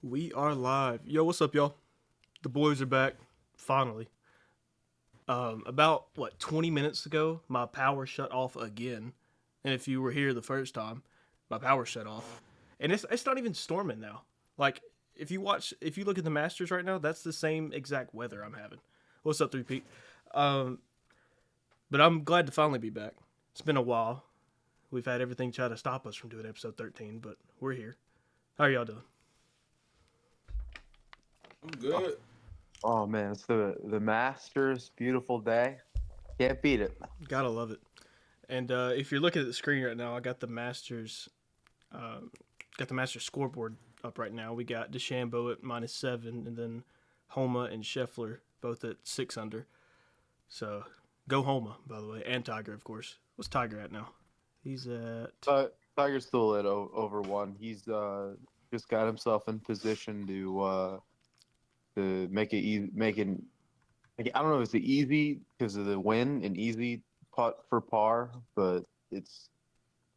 We are live. Yo, what's up, y'all? The boys are back. Finally. About 20 minutes ago, my power shut off again. And if you were here the first time, my power shut off. And it's not even storming now. Like if you look at the Masters right now, that's the same exact weather I'm having. What's up, 3P? Um, but I'm glad to finally be back. It's been a while. We've had everything try to stop us from doing episode 13, but we're here. How are y'all doing? I'm Oh, good. oh, man, it's the Masters, beautiful day. Can't beat it. Gotta love it. And if you're looking at the screen right now, I um, got the Masters scoreboard up right now. We got DeChambeau at -7, and then Homa and Scheffler both at 6 under. So go Homa, by the way, and Tiger, of course. What's Tiger at now? He's at Tiger's still at over one. He's just got himself in position to make it easy, making. I don't know if it's easy because of the win, an easy putt for par, but it's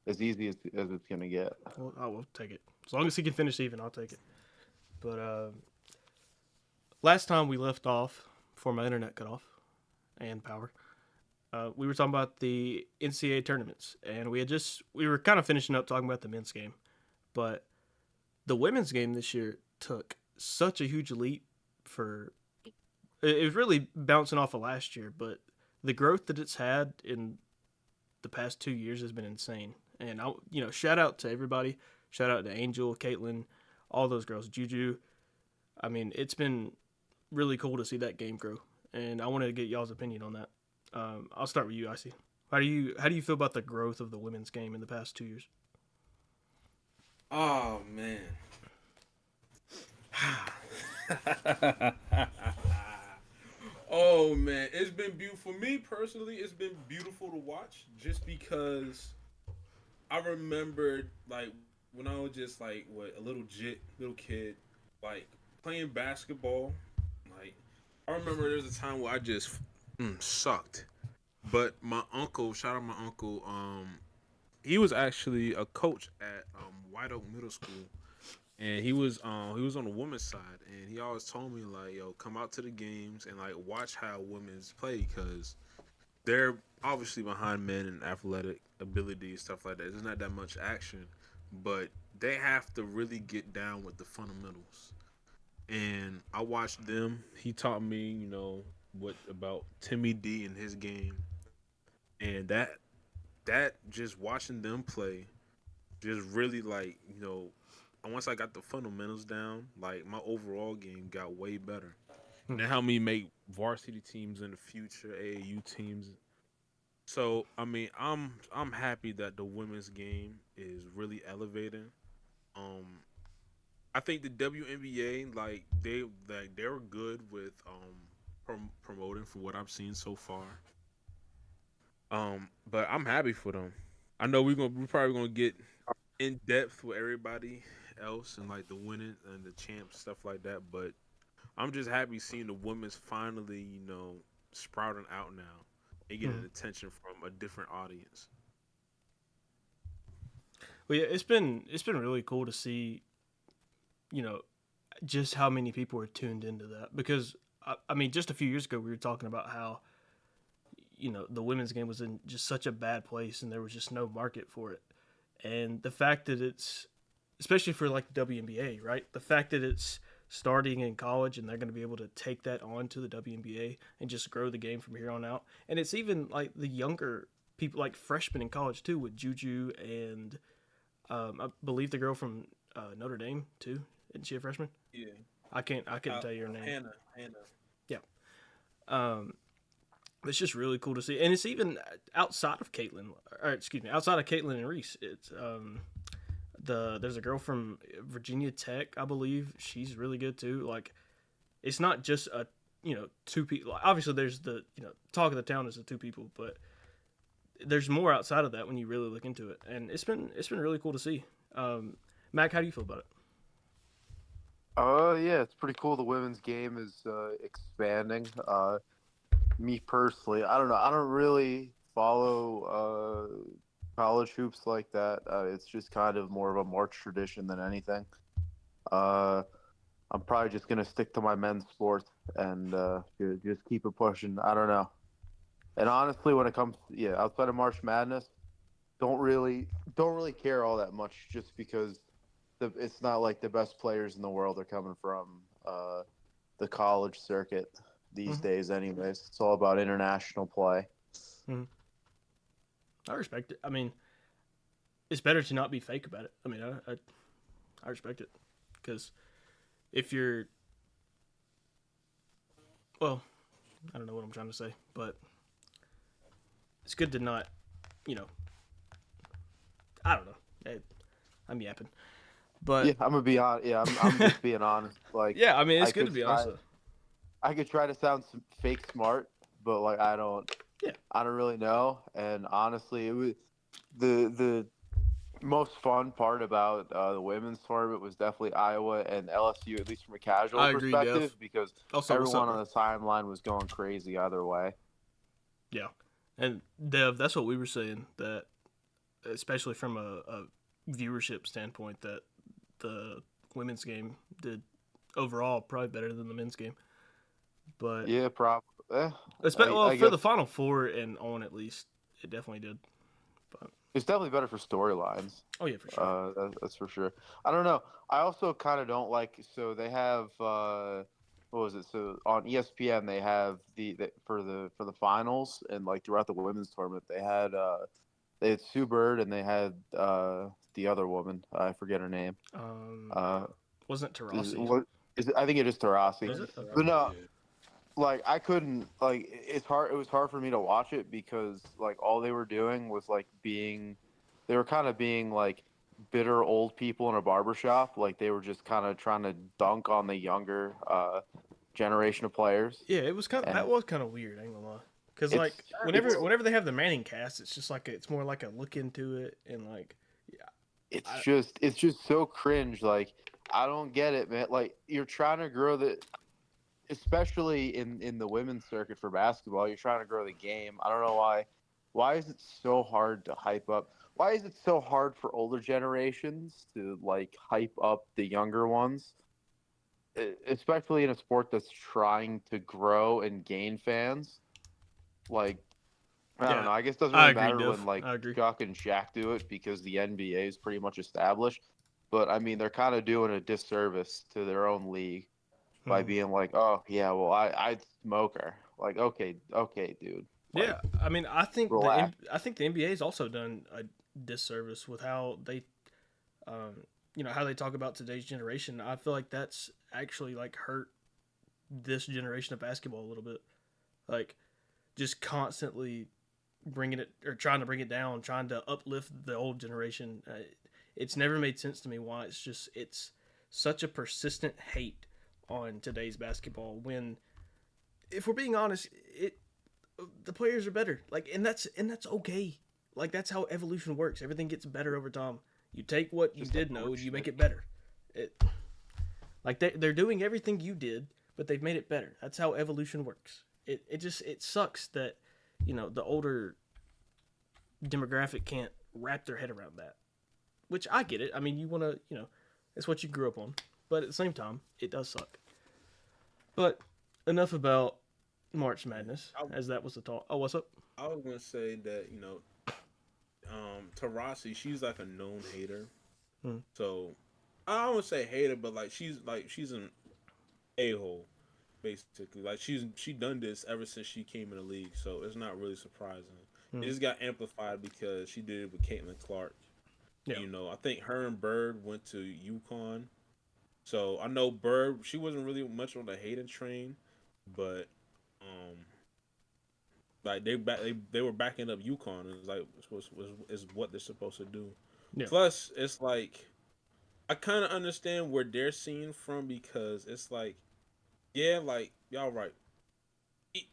as easy as it's gonna get. well, I will take it as long as he can finish even. I'll take it. But last time we left off before my internet cut off and power. We were talking about the NCAA tournaments, and we were kind of finishing up talking about the men's game, but the women's game this year took such a huge leap for. It was really bouncing off of last year, but the growth that it's had in the past 2 years has been insane. And shout out to everybody. Shout out to Angel, Caitlin, all those girls, Juju. I mean, it's been really cool to see that game grow, and I wanted to get y'all's opinion on that. I'll start with you, Icy. How do you feel about the growth of the women's game in the past 2 years? Oh man. Oh man, it's been beautiful. For me personally, it's been beautiful to watch just because I remembered like when I was just like what a little kid, like playing basketball. Like I remember there was a time where I just sucked. But my uncle, shout out my uncle, he was actually a coach at White Oak Middle School, and he was on the women's side, and he always told me like, yo, come out to the games and like watch how women's play because they're obviously behind men in athletic ability and stuff like that. There's not that much action, but they have to really get down with the fundamentals. And I watched them. He taught me, what about Timmy D and his game, and that just watching them play just really like once I got the fundamentals down, like my overall game got way better. And that helped me make varsity teams in the future, AAU teams. So I mean, I'm happy that the women's game is really elevating. Um, I think the WNBA they were good with promoting for what I've seen so far. But I'm happy for them. I know we're probably gonna get in depth with everybody else and like the winning and the champs stuff like that. But I'm just happy seeing the women's finally, sprouting out now and getting Mhm. attention from a different audience. Well, yeah, it's been really cool to see, you know, just how many people are tuned into that because I mean, just a few years ago we were talking about how the women's game was in just such a bad place and there was just no market for it, and the fact that it's especially for like the WNBA, right? The fact that it's starting in college and they're going to be able to take that on to the WNBA and just grow the game from here on out. And it's even like the younger people, like freshmen in college too, with Juju and I believe the girl from Notre Dame too. Isn't she a freshman? Yeah, I couldn't tell you her name. Hannah. Yeah. Um, it's just really cool to see, and it's even outside of Caitlin, or excuse me, outside of Caitlin and Reese. It's there's a girl from Virginia Tech, I believe. She's really good too. Like it's not just a two people. Obviously, there's the talk of the town is the two people, but there's more outside of that when you really look into it, and it's been really cool to see. Mac, how do you feel about it? Yeah, it's pretty cool. The women's game is expanding. Me personally, I don't know. I don't really follow college hoops like that. It's just kind of more of a March tradition than anything. Uh, I'm probably just gonna stick to my men's sports and just keep it pushing. I don't know. And honestly, when it comes, outside of March Madness, don't really care all that much, just because it's not like the best players in the world are coming from the college circuit these Mhm. days. Anyways, it's all about international play. Mhm. I respect it. I mean, it's better to not be fake about it. I mean, I respect it because if you're, well, I don't know what I'm trying to say, but it's good to not, you know, I don't know. I'm yapping, Yeah, but I'm gonna be on. Yeah, I'm just being honest. Like, yeah, I mean, I it's good to could be honest try though. I could try to sound fake smart, but like Yeah, I don't really know. And honestly, it was the most fun part about the women's tournament was definitely Iowa and LSU, at least from a casual I agree, perspective, Dev. because Also, what's up, everyone bro? on the timeline was going crazy either way. Yeah, and Dev, that's what we were saying. That especially from a viewership standpoint, that the women's game did overall probably better than the men's game. But Yeah, probably. well, I for guess the Final Four and on at least, it definitely did. But it's definitely better for storylines. oh yeah, for sure. That's for sure. I don't know. I also kind of don't like. So they have what was it? So on ESPN they have for the finals, and like throughout the women's tournament they had Sue Bird, and they had the other woman. I forget her name. Um, Uh, wasn't it is, Tarasi? what is it? I think it is Tarasi. Is it? Okay. But no, Yeah. like I couldn't like it's hard. It was hard for me to watch it because like all they were doing was like they were kind of being like bitter old people in a barbershop. Like they were just kind of trying to dunk on the younger generation of players, Yeah, it was kind of that and was kind of weird. I ain't gonna lie. Cause it's like it's whenever they have the Manning cast, it's just like it's more like a look into it and like yeah, I, it's just so cringe. Like I don't get it, man. Like you're trying to grow especially in the women's circuit for basketball, you're trying to grow the game. I don't know why. Why is it so hard to hype up? Why is it so hard for older generations to like hype up the younger ones? Especially in a sport that's trying to grow and gain fans. Like I don't yeah, know. I guess it doesn't I really agree, matter when Diff. like I agree. Chuck and Shaq do it because the NBA is pretty much established. But I mean, they're kind of doing a disservice to their own league by Mhm. being like, "Oh yeah, well I'd smoke her." Like, okay, dude. Like, Yeah, I mean, relax. I think the NBA's also done a disservice with how they, um, how they talk about today's generation. I feel like that's actually like hurt this generation of basketball a little bit. Like just constantly bringing it or trying to bring it down, trying to uplift the old generation. It's never made sense to me why it's such a persistent hate on today's basketball when if we're being honest, the players are better. Like, and that's okay. Like that's how evolution works. Everything gets better over time. You take what you Just did know and you make evolutionary. it better. It like they're doing everything you did, but they've made it better. That's how evolution works. It sucks that the older demographic can't wrap their head around that. Which I get it. I mean, you want to it's what you grew up on, but at the same time, it does suck. But enough about March Madness, I, as that was the talk. Oh, what's up? I was gonna say that Tarasi, she's like a known hater. Hmm. So I don't say hater, but she's an a hole basically. Like she done this ever since she came in the league, so it's not really surprising. Hmm. It just got amplified because she did it with Caitlin Clark. Yeah. I think her and Bird went to UConn. So I know Bird, she wasn't really much on the hating train, but um, like they were backing up UConn. It's like is what they're supposed to do. Yeah. Plus, it's like I kind of understand where they're seeing from because it's like yeah, like y'all right. E-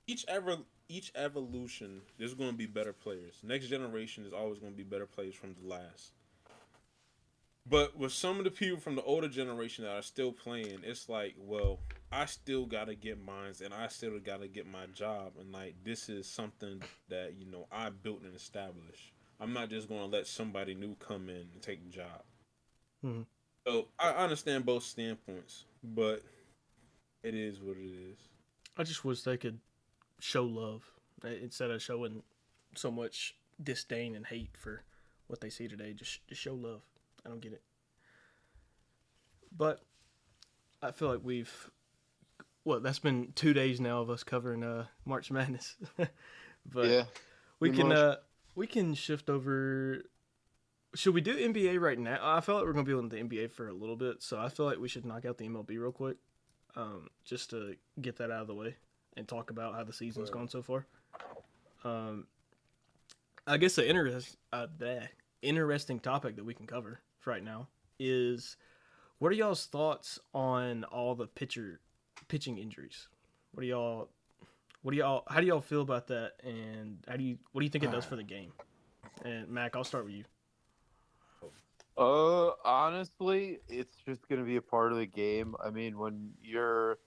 Each ever each evolution, there's going to be better players. Next generation is always going to be better players from the last. But with some of the people from the older generation that are still playing, it's like, well, I still gotta get mines, and I still gotta get my job, and like this is something that I built and established. I'm not just gonna let somebody new come in and take the job. Hmm. So I understand both standpoints, but it is what it is. I just wish they could show love instead of showing so much disdain and hate for what they see today. Just show love. I don't get it. But I feel like we've that's been 2 days now of us covering March Madness. But Yeah, we pretty can much. we can shift over. Should we do NBA right now? I feel like we're gonna be on the NBA for a little bit, so I feel like we should knock out the MLB real quick, just to get that out of the way and talk about how the season's Right. gone so far. Um, I guess the interesting topic that we can cover right now is what are y'all's thoughts on all the pitching injuries? What do y'all how do y'all feel about that, and what do you think it does for the game? And Mac, I'll start with you. Honestly, it's just gonna be a part of the game. I mean, when you're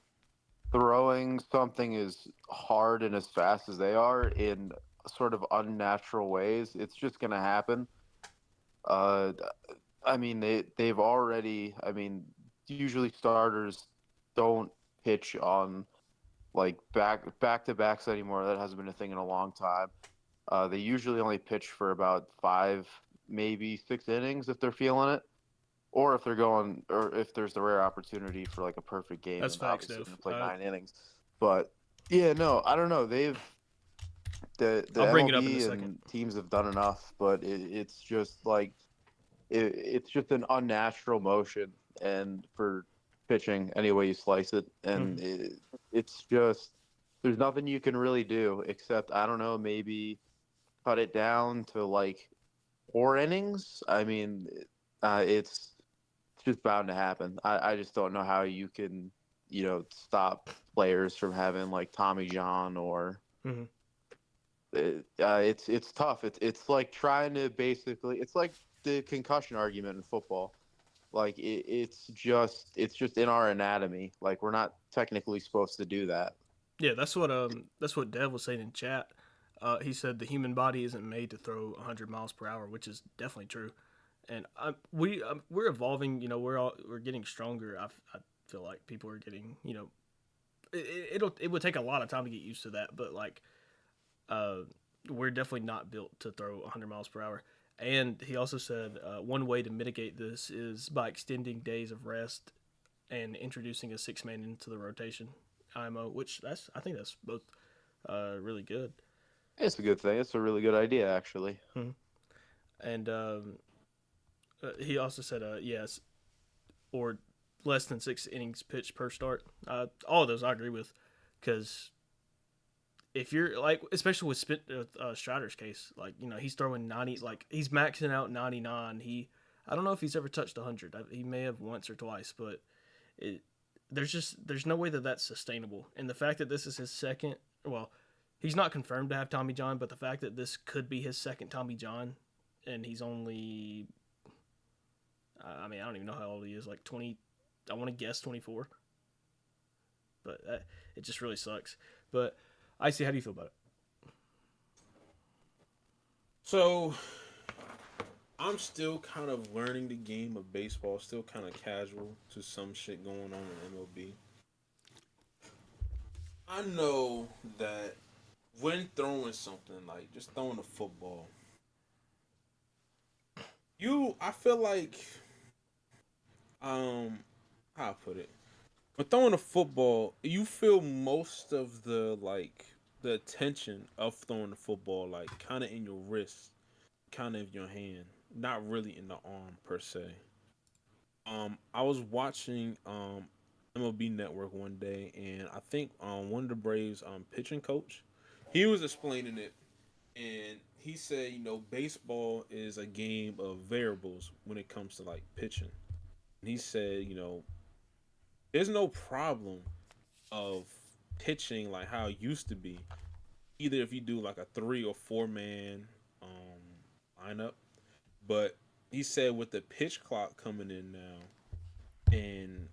throwing something as hard and as fast as they are in sort of unnatural ways, it's just gonna happen. Uh, I mean, they've already. I mean, usually starters don't pitch on like back to backs anymore. That hasn't been a thing in a long time. They usually only pitch for about 5, maybe 6 innings if they're feeling it, or if they're going, or if there's the rare opportunity for like a perfect game, That's then facts, obviously Dove. they play 9 innings. But yeah, no, I don't know. The I'll bring it up in a MLB second. and teams have done enough, but it's just like it's just an unnatural motion, and for pitching any way you slice it, and Mhm. it's just there's nothing you can really do except I don't know, maybe cut it down to like 4 innings. I mean, it's just bound to happen. I just don't know how you can, stop players from having like Tommy John or Mhm. it's tough. It's like trying to basically it's like the concussion argument in football. Like it's just in our anatomy. Like we're not technically supposed to do that. Yeah, that's what Dev was saying in chat. He said the human body isn't made to throw 100 miles per hour, which is definitely true. And we're evolving. You know, we're getting stronger. I feel like people are getting. You know, it would take a lot of time to get used to that, but like uh, we're definitely not built to throw 100 miles per hour. And he also said one way to mitigate this is by extending days of rest and introducing a 6 man into the rotation IMO, which I think that's both really good. It's a good thing. It's a really good idea, actually. Hmm. And he also said yes, or less than 6 innings pitched per start. All of those I agree with, because if you're like, especially with Strider's case, like he's throwing 90, like he's maxing out 99. I don't know if he's ever touched 100. He may have once or twice, but it there's no way that that's sustainable. And the fact that this is his second, well, he's not confirmed to have Tommy John, but the fact that this could be his second Tommy John, and he's only, I mean, I don't even know how old he is, like 20. I want to guess 24, but it just really sucks. But I see. How do you feel about it? So I'm still kind of learning the game of baseball, still kind of casual to some shit going on in MLB. I know that when throwing something like just throwing a football, I feel like um how I put it. When throwing a football, you feel most of the attention of throwing the football like kind of in your wrist, kind of in your hand, not really in the arm per se. I was watching MLB Network one day, and I think one of the Braves pitching coach, he was explaining it, and he said, baseball is a game of variables when it comes to like pitching. And he said, there's no problem of pitching like how it used to be. Either if you do like a 3 or 4 man lineup, but he said with the pitch clock coming in now, and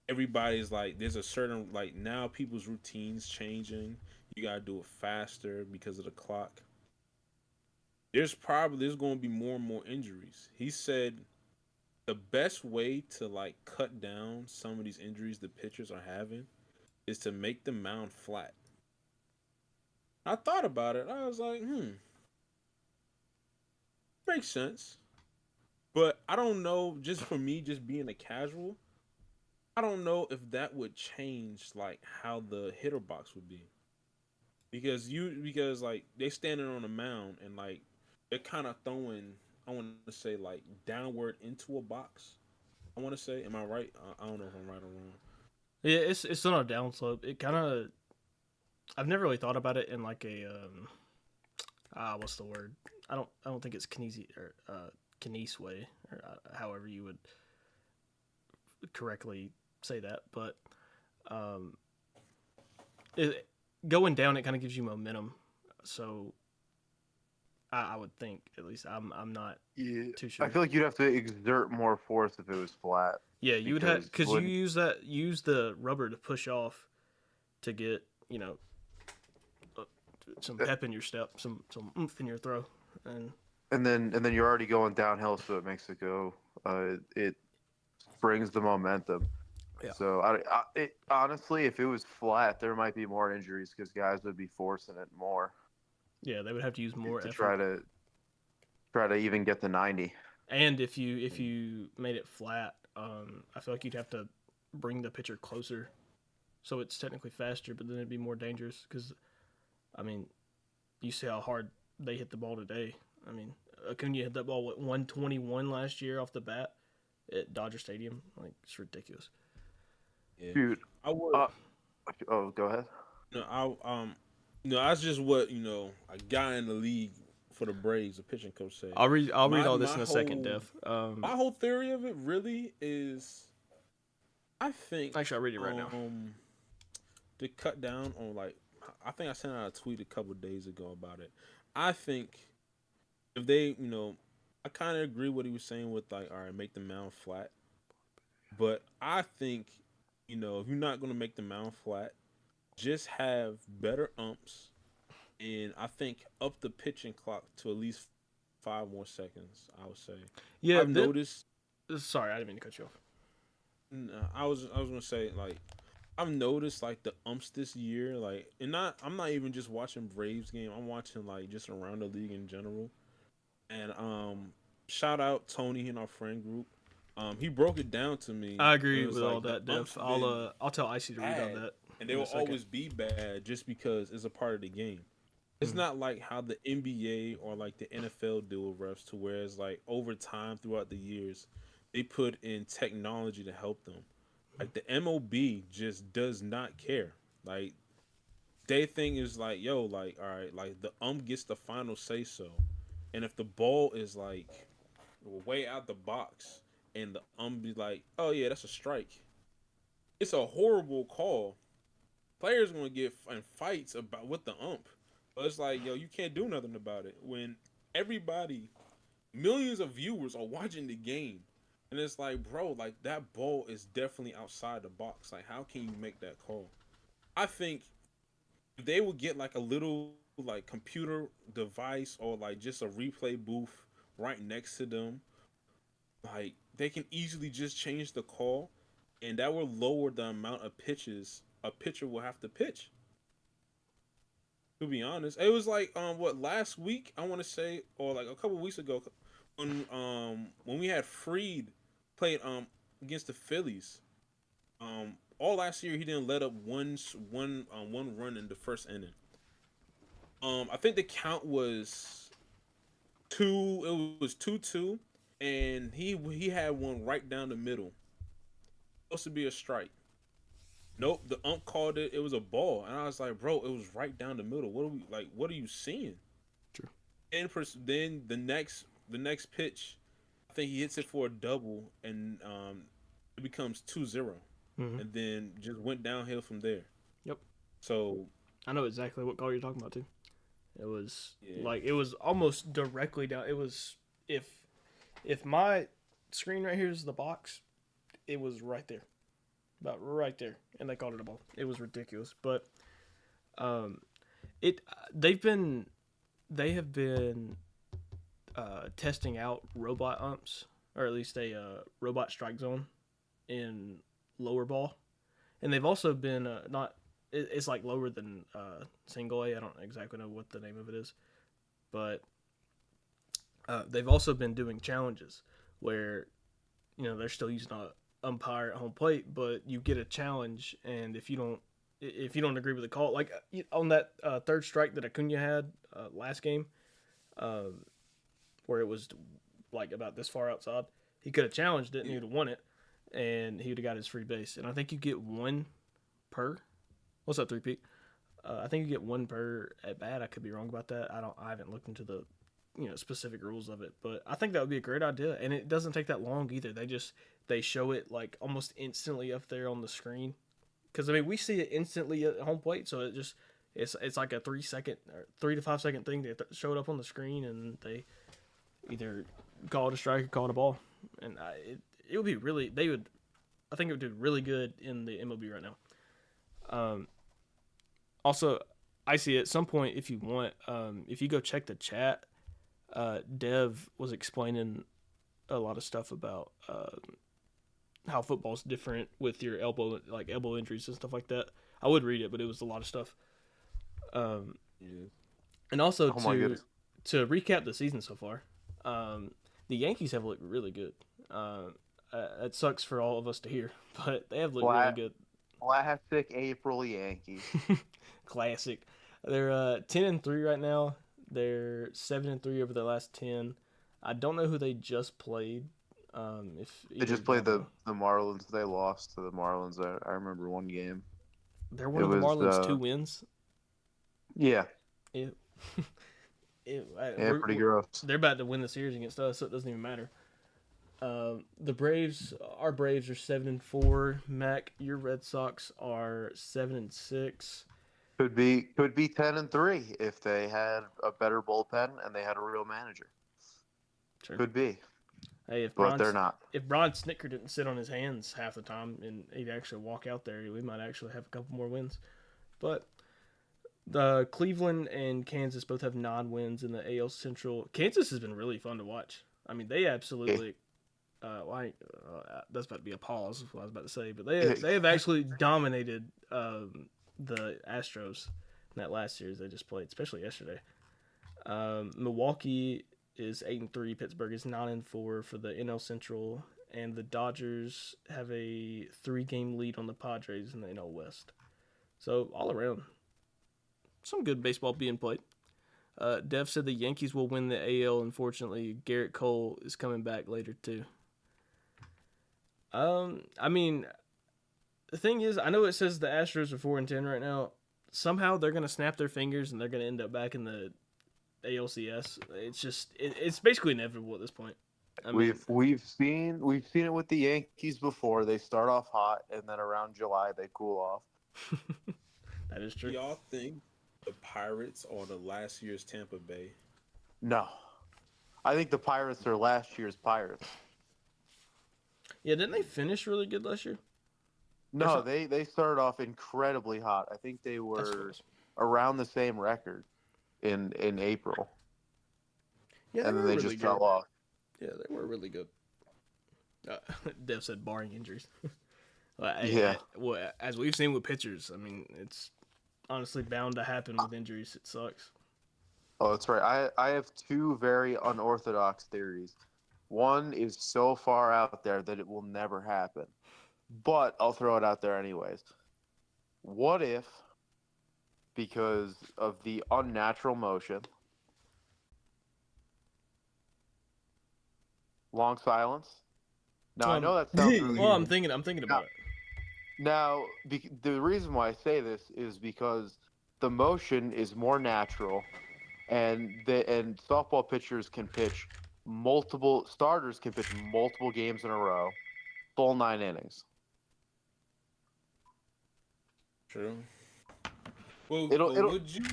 everybody's like, there's a certain like now people's routines changing. You gotta do it faster because of the clock. There's going to be more and more injuries. He said the best way to like cut down some of these injuries the pitchers are having is to make the mound flat. I thought about it. I was like, makes sense. But I don't know, just for me, just being a casual, I don't know if that would change like how the hitter box would be. Because like they standing on a mound and like they're kind of throwing, I want to say like downward into a box. I want to say, am I right? I don't know if I'm right or wrong. Yeah, it's on a downslope. It kind of, I've never really thought about it in like a what's the word? I don't think it's Kinese way, or however you would correctly say that, but going down, it kind of gives you momentum. So I would think, at least I'm not too sure. I feel like you'd have to exert more force if it was flat. Yeah, you would have, because you when- use the rubber to push off to get some pep in your step, some oomph in your throw, and then you're already going downhill, so it makes it go. It brings the momentum. Yeah. So honestly, if it was flat, there might be more injuries because guys would be forcing it more yeah, they would have to use more to effort. try to even get the 90. And if you made it flat, I feel like you'd have to bring the pitcher closer, so it's technically faster, but then it'd be more dangerous because, I mean, you see how hard they hit the ball today. I mean, Acuna hit that ball 121 last year off the bat at Dodger Stadium. Like, it's ridiculous. Yeah. Dude, I would. go ahead. That's just what a guy in the league for the Braves, a pitching coach said. I'll read all this my in a second, whole- Dev. My whole theory of it really is, I think. Actually, I'll read it right now. To cut down on I think I sent out a tweet a couple days ago about it. I think if they, I kind of agree what he was saying with all right, make the mound flat. But I think, if you're not going to make the mound flat, just have better umps, and I think up the pitching clock to at least 5 more seconds. I would say. Yeah, I've noticed. Sorry, I didn't mean to cut you off. No, I was gonna say I've noticed the umps this year I'm not even just watching Braves game. I'm watching just around the league in general. And shout out Tony in our friend group. He broke it down to me. I agree It was with all that, the umps Dev. been I'll tell Icy to read on bad, that. and they in a will second. always be bad just because it's a part of the game. It's not like how the NBA or the NFL deal with refs, to where it's over time throughout the years, they put in technology to help them. The MLB just does not care. Their thing is yo, all right, the gets the final say so. And if the ball is way out the box and the be oh yeah, that's a strike, it's a horrible call. Players gonna get in fights about with the ump. But it's yo, you can't do nothing about it when millions of viewers are watching the game. And it's bro, that ball is definitely outside the box. How can you make that call? I think if they would get a little computer device or just a replay booth right next to them, they can easily just change the call, and that will lower the amount of pitches a pitcher will have to pitch. To be honest, it was last week, I want to say, or a couple weeks ago, when we had Fried played against the Phillies. All last year he didn't let up one run in the first inning. I think the count was 2. It was 2-2, and he had one right down the middle. Supposed to be a strike. Nope, the ump called it. It was a ball, and I was like, bro, it was right down the middle. What are you seeing? True. And then the next pitch, I think he hits it for a double, and it becomes 2-0, and then just went downhill from there. Yep. So I know exactly what call you're talking about too. It was it was almost directly down. It was if my screen right here is the box, it was right there, about right there, and they called it a ball. It was ridiculous, but they have been testing out robot umps or at least a robot strike zone in lower ball, and they've also been not. It's like lower than single A. I don't exactly know what the name of it is, but they've also been doing challenges where they're still using a umpire at home plate, but you get a challenge, and if you don't agree with the call, like on that third strike that Acuna had last game, where it was like about this far outside, he could have challenged it and he would have won it, and he would have got his free base. And I think you get one per. What's up, 3P? I think you get one per at bat. I could be wrong about that. I haven't looked into the specific rules of it, but I think that would be a great idea, and it doesn't take that long either. They show it like almost instantly up there on the screen, because I mean we see it instantly at home plate, so it's like a 3 or 3 to 5 second thing. They show it up on the screen, and they either call it a strike or call it a ball, and it would be really I think it would do really good in the MLB right now. Also, I see at some point, if you want, if you go check the chat, Dev was explaining a lot of stuff about how football's different with your elbow injuries and stuff like that. I would read it, but it was a lot of stuff. And also to recap the season so far, the Yankees have looked really good. It sucks for all of us to hear, but they have looked really good. Classic April Yankees. Classic. They're 10-3 right now. They're 7-3 over their last 10. I don't know who they just played. If they just played the Marlins. They lost to the Marlins. I remember one game. They're one of the Marlins' 2 wins. Yeah. Pretty gross. They're about to win the series against us, so it doesn't even matter. The Braves, our Braves are 7-4. Mac, your Red Sox are 7-6. Could be 10-3 if they had a better bullpen and they had a real manager. Sure. Could be. Hey, but they're not. If Brian Snitker didn't sit on his hands half the time and he'd actually walk out there, we might actually have a couple more wins. But the Cleveland and Kansas both have 9 wins in the AL Central. Kansas has been really fun to watch. I mean, they absolutely. That's about to be a pause. What I was about to say, but they have actually dominated the Astros in that last series they just played, especially yesterday. Milwaukee is 8-3. Pittsburgh is 9-4 for the NL Central, and the Dodgers have a 3-game lead on the Padres in the NL West. So all around, some good baseball being played. Dev said the Yankees will win the AL. Unfortunately, Garrett Cole is coming back later too. I mean, the thing is, I know it says the Astros are 4-10 right now. Somehow they're gonna snap their fingers and they're gonna end up back in the ALCS. It's basically inevitable at this point. We've seen it with the Yankees before. They start off hot and then around July they cool off. That is true. Do y'all think the Pirates are the last year's Tampa Bay? No, I think the Pirates are last year's Pirates. Yeah, didn't they finish really good last year? No, they started off incredibly hot. I think they were around the same record in April. Yeah, and then they just fell off. Yeah, they were really good. Dev said barring injuries. Well, as we've seen with pitchers, I mean, it's honestly bound to happen with injuries. It sucks. Oh, that's right. I have 2 very unorthodox theories. One is so far out there that it will never happen. But I'll throw it out there anyways. What if, because of the unnatural motion, long silence? Now, I know that sounds really well, I'm thinking about it. Now, the reason why I say this is because the motion is more natural, and softball pitchers can pitch starters can pitch multiple games in a row, full 9 innings. True. Well, would you?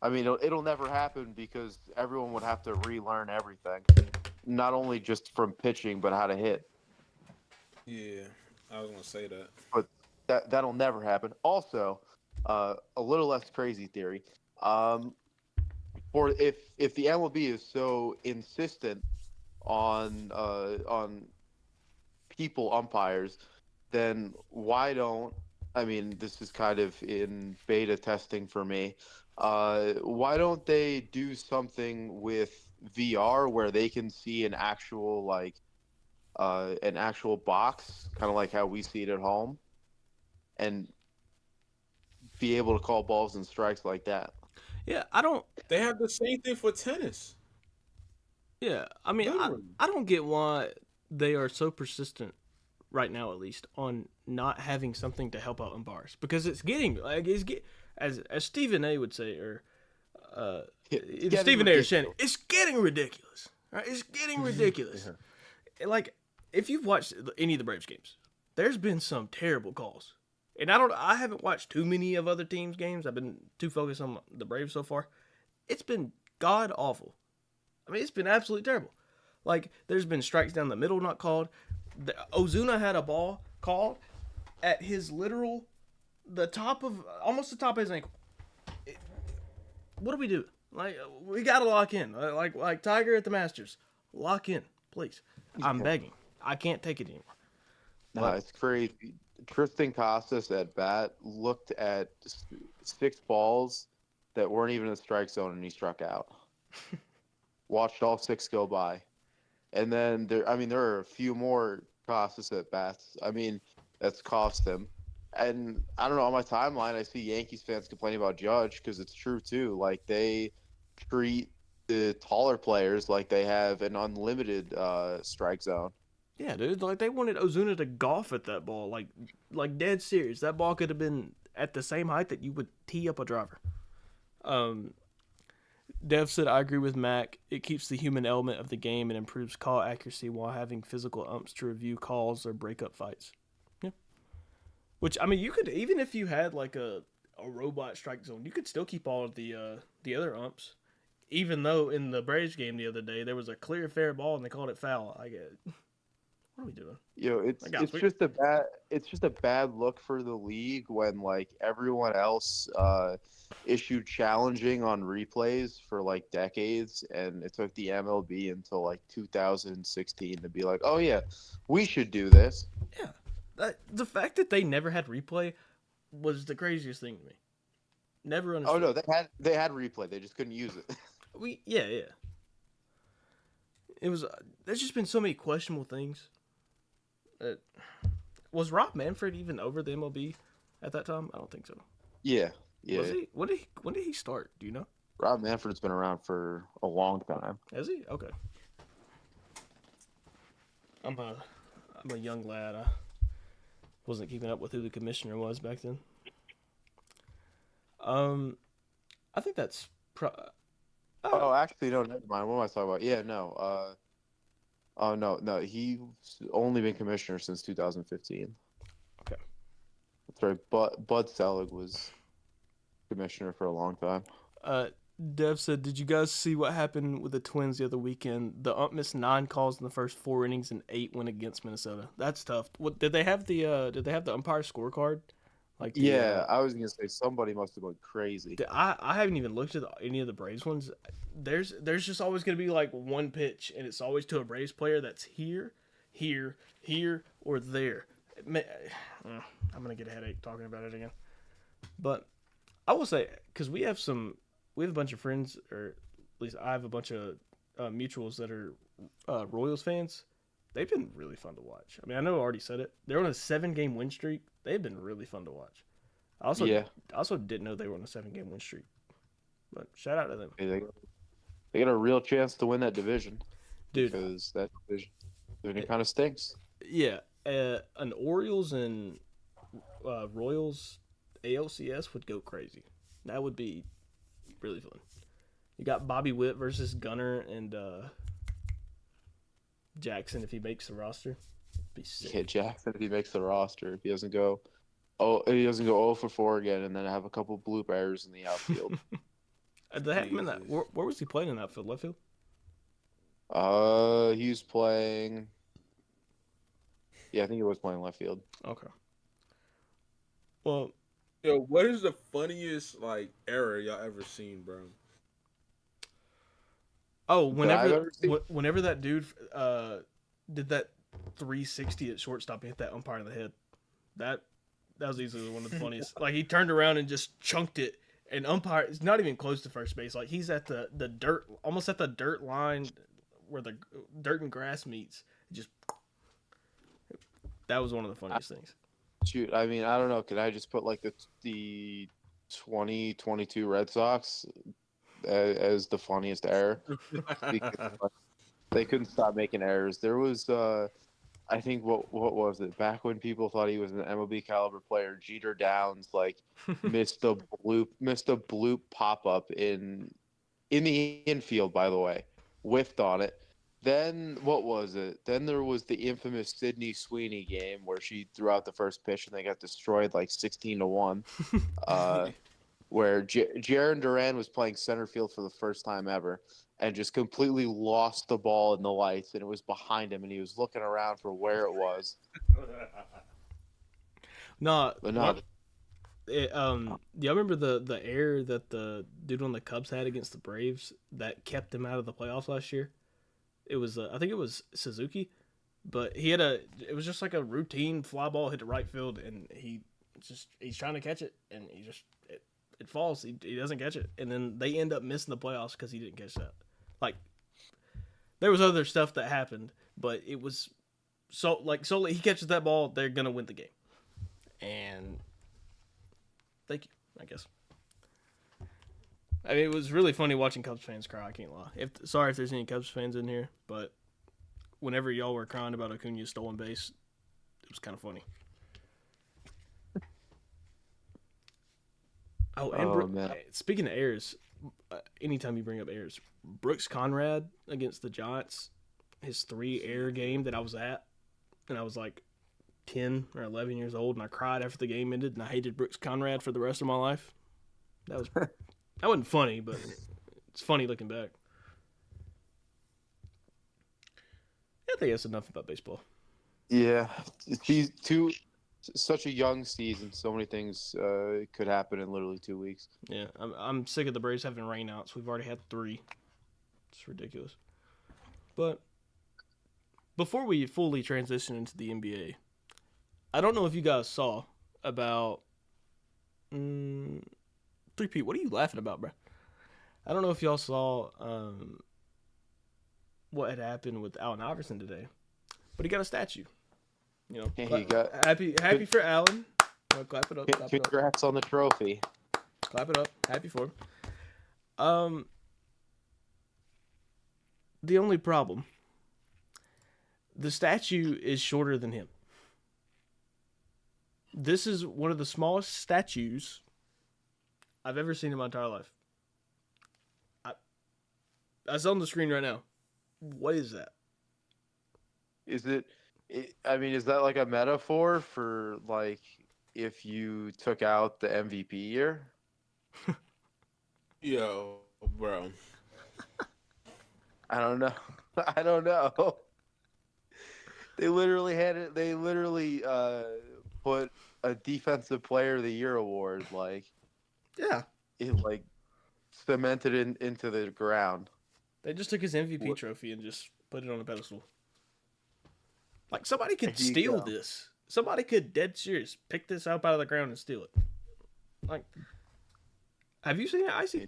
I mean, it'll never happen because everyone would have to relearn everything, not only just from pitching but how to hit. Yeah, I was gonna say that. But that'll never happen. Also, a little less crazy theory. Or if the MLB is so insistent on people umpires, then why don't I mean this is kind of in beta testing for me. Why don't they do something with VR where they can see an actual box, kind of like how we see it at home, and be able to call balls and strikes like that? Yeah, I don't. They have the same thing for tennis. Yeah, I mean, Literally. I don't get why they are so persistent right now, at least, on not having something to help out umpires because it's getting like as Stephen A. would say, or It's either getting Stephen A. or ridiculous. Shannon, it's getting ridiculous. Right? It's getting ridiculous. Like if you've watched any of the Braves games, there's been some terrible calls, and I haven't watched too many of other teams' games. I've been too focused on the Braves so far. It's been god awful. I mean, it's been absolutely terrible. Like, there's been strikes down the middle not called. Ozuna had a ball called at his literal, almost the top of his ankle. What do we do? Like, we gotta lock in. Like Tiger at the Masters, lock in, please. I'm begging. I can't take it anymore. No, it's crazy. Tristan Casas at bat looked at 6 balls that weren't even in the strike zone, and he struck out. Watched all 6 go by, and then there are a few more Casas at bats. I mean, that's cost him. And I don't know, on my timeline, I see Yankees fans complaining about Judge because it's true too. Like they treat the taller players like they have an unlimited strike zone. Yeah, dude. Like they wanted Ozuna to golf at that ball. Like dead serious. That ball could have been at the same height that you would tee up a driver. Dev said, I agree with Mac. It keeps the human element of the game and improves call accuracy while having physical umps to review calls or break up fights. Yeah. Which, I mean, you could, even if you had like a robot strike zone, you could still keep all of the other umps. Even though in the Braves game the other day, there was a clear, fair ball and they called it foul. I get it. What are we doing? It's just a bad look for the league when like everyone else issued challenging on replays for like decades, and it took the MLB until like 2016 to be like, oh yeah, we should do this. Yeah, the fact that they never had replay was the craziest thing to me. Never understood. Oh no, they had replay, they just couldn't use it. Yeah. It was. There's just been so many questionable things. Was Rob Manfred even over the MLB at that time? I don't think so. Yeah. Was he? When did he start? Do you know? Rob Manfred's been around for a long time. Has he? Okay. I'm a young lad. I wasn't keeping up with who the commissioner was back then. I think that's Oh, actually, no, never mind. What am I talking about? Yeah, no. Oh no, he's only been commissioner since 2015. Okay. That's right. But Bud Selig was commissioner for a long time. Dev said, "Did you guys see what happened with the Twins the other weekend? The ump missed 9 calls in the first 4 innings and 8 went against Minnesota. That's tough. What did they have the umpire scorecard? Like I was gonna say somebody must have gone crazy. I haven't even looked at any of the Braves ones. There's just always gonna be like one pitch, and it's always to a Braves player that's here, or there. I'm gonna get a headache talking about it again. But I will say, because we have a bunch of friends, or at least I have a bunch of mutuals that are Royals fans. They've been really fun to watch. I mean, I know I already said it. They're on a 7-game win streak. They've been really fun to watch. I also didn't know they were on a 7-game win streak. But shout out to them. They got a real chance to win that division, Dude. Because that division kind of stinks. Yeah, an Orioles and Royals ALCS would go crazy. That would be really fun. You got Bobby Witt versus Gunnar and Jackson if he makes the roster. Be sick. Yeah, Jackson if he makes the roster. If he doesn't go 0 for 4 again, and then have a couple bloop errors in the outfield. They have him in that. Where was he playing in that field? Left field? He was playing. Yeah, I think he was playing left field. Okay. Well, yo, what is the funniest like error y'all ever seen, bro? Oh, that I've ever seen. whenever that dude did that 360 at shortstop and hit that umpire in the head, that that was easily one of the funniest. Like he turned around and just chunked it, and umpire is not even close to first base. Like he's at the dirt, almost at the dirt line where the dirt and grass meets. Just that was one of the funniest things. Shoot, I mean, I don't know. Could I just put like the 2022 Red Sox as the funniest error? Because like, they couldn't stop making errors. There was, I think, what was it? Back when people thought he was an MLB caliber player, Jeter Downs like missed a bloop pop up in the infield. By the way, whiffed on it. Then what was it? Then there was the infamous Sydney Sweeney game where she threw out the first pitch and they got destroyed like 16-1. Where Jaron Duran was playing center field for the first time ever and just completely lost the ball in the lights, and it was behind him and he was looking around for where it was. No, But no, do y'all remember the error that the dude on the Cubs had against the Braves that kept him out of the playoffs last year? It was I think it was Suzuki, but it was just like a routine fly ball hit to right field, and he's trying to catch it, and it falls. He doesn't catch it, and then they end up missing the playoffs because he didn't catch that. Like there was other stuff that happened, but it was solely he catches that ball, they're gonna win the game. And thank you, I guess. I mean, it was really funny watching Cubs fans cry. I can't lie. Sorry if there's any Cubs fans in here, but whenever y'all were crying about Acuna's stolen base, it was kind of funny. Oh, and man. Speaking of errors, anytime you bring up errors, Brooks Conrad against the Giants, his 3 error game that I was at, and I was like 10 or 11 years old, and I cried after the game ended, and I hated Brooks Conrad for the rest of my life. That wasn't funny, but it's funny looking back. I think that's enough about baseball. Yeah, such a young season. So many things could happen in literally 2 weeks. Yeah, I'm sick of the Braves having rainouts. We've already had 3. It's ridiculous. But before we fully transition into the NBA, I don't know if you guys saw about 3P. What are you laughing about, bro? I don't know if y'all saw what had happened with Allen Iverson today, but he got a statue. You know, He got happy for Allen. Clap it up. Clap it up. congrats on the trophy. Clap it up. Happy for him. The only problem, the statue is shorter than him. This is one of the smallest statues I've ever seen in my entire life. It's on the screen right now. What is that? Is it? I mean, is that like a metaphor for like if you took out the MVP year? Yo, bro. I don't know. I don't know. They literally had it. They literally put a Defensive Player of the Year award like Yeah. it like cemented into the ground. They just took his MVP trophy and just put it on a pedestal. Like, somebody could There you steal go. this. Somebody could, dead serious, pick this up out of the ground and steal it. Like, have you seen it, Icy?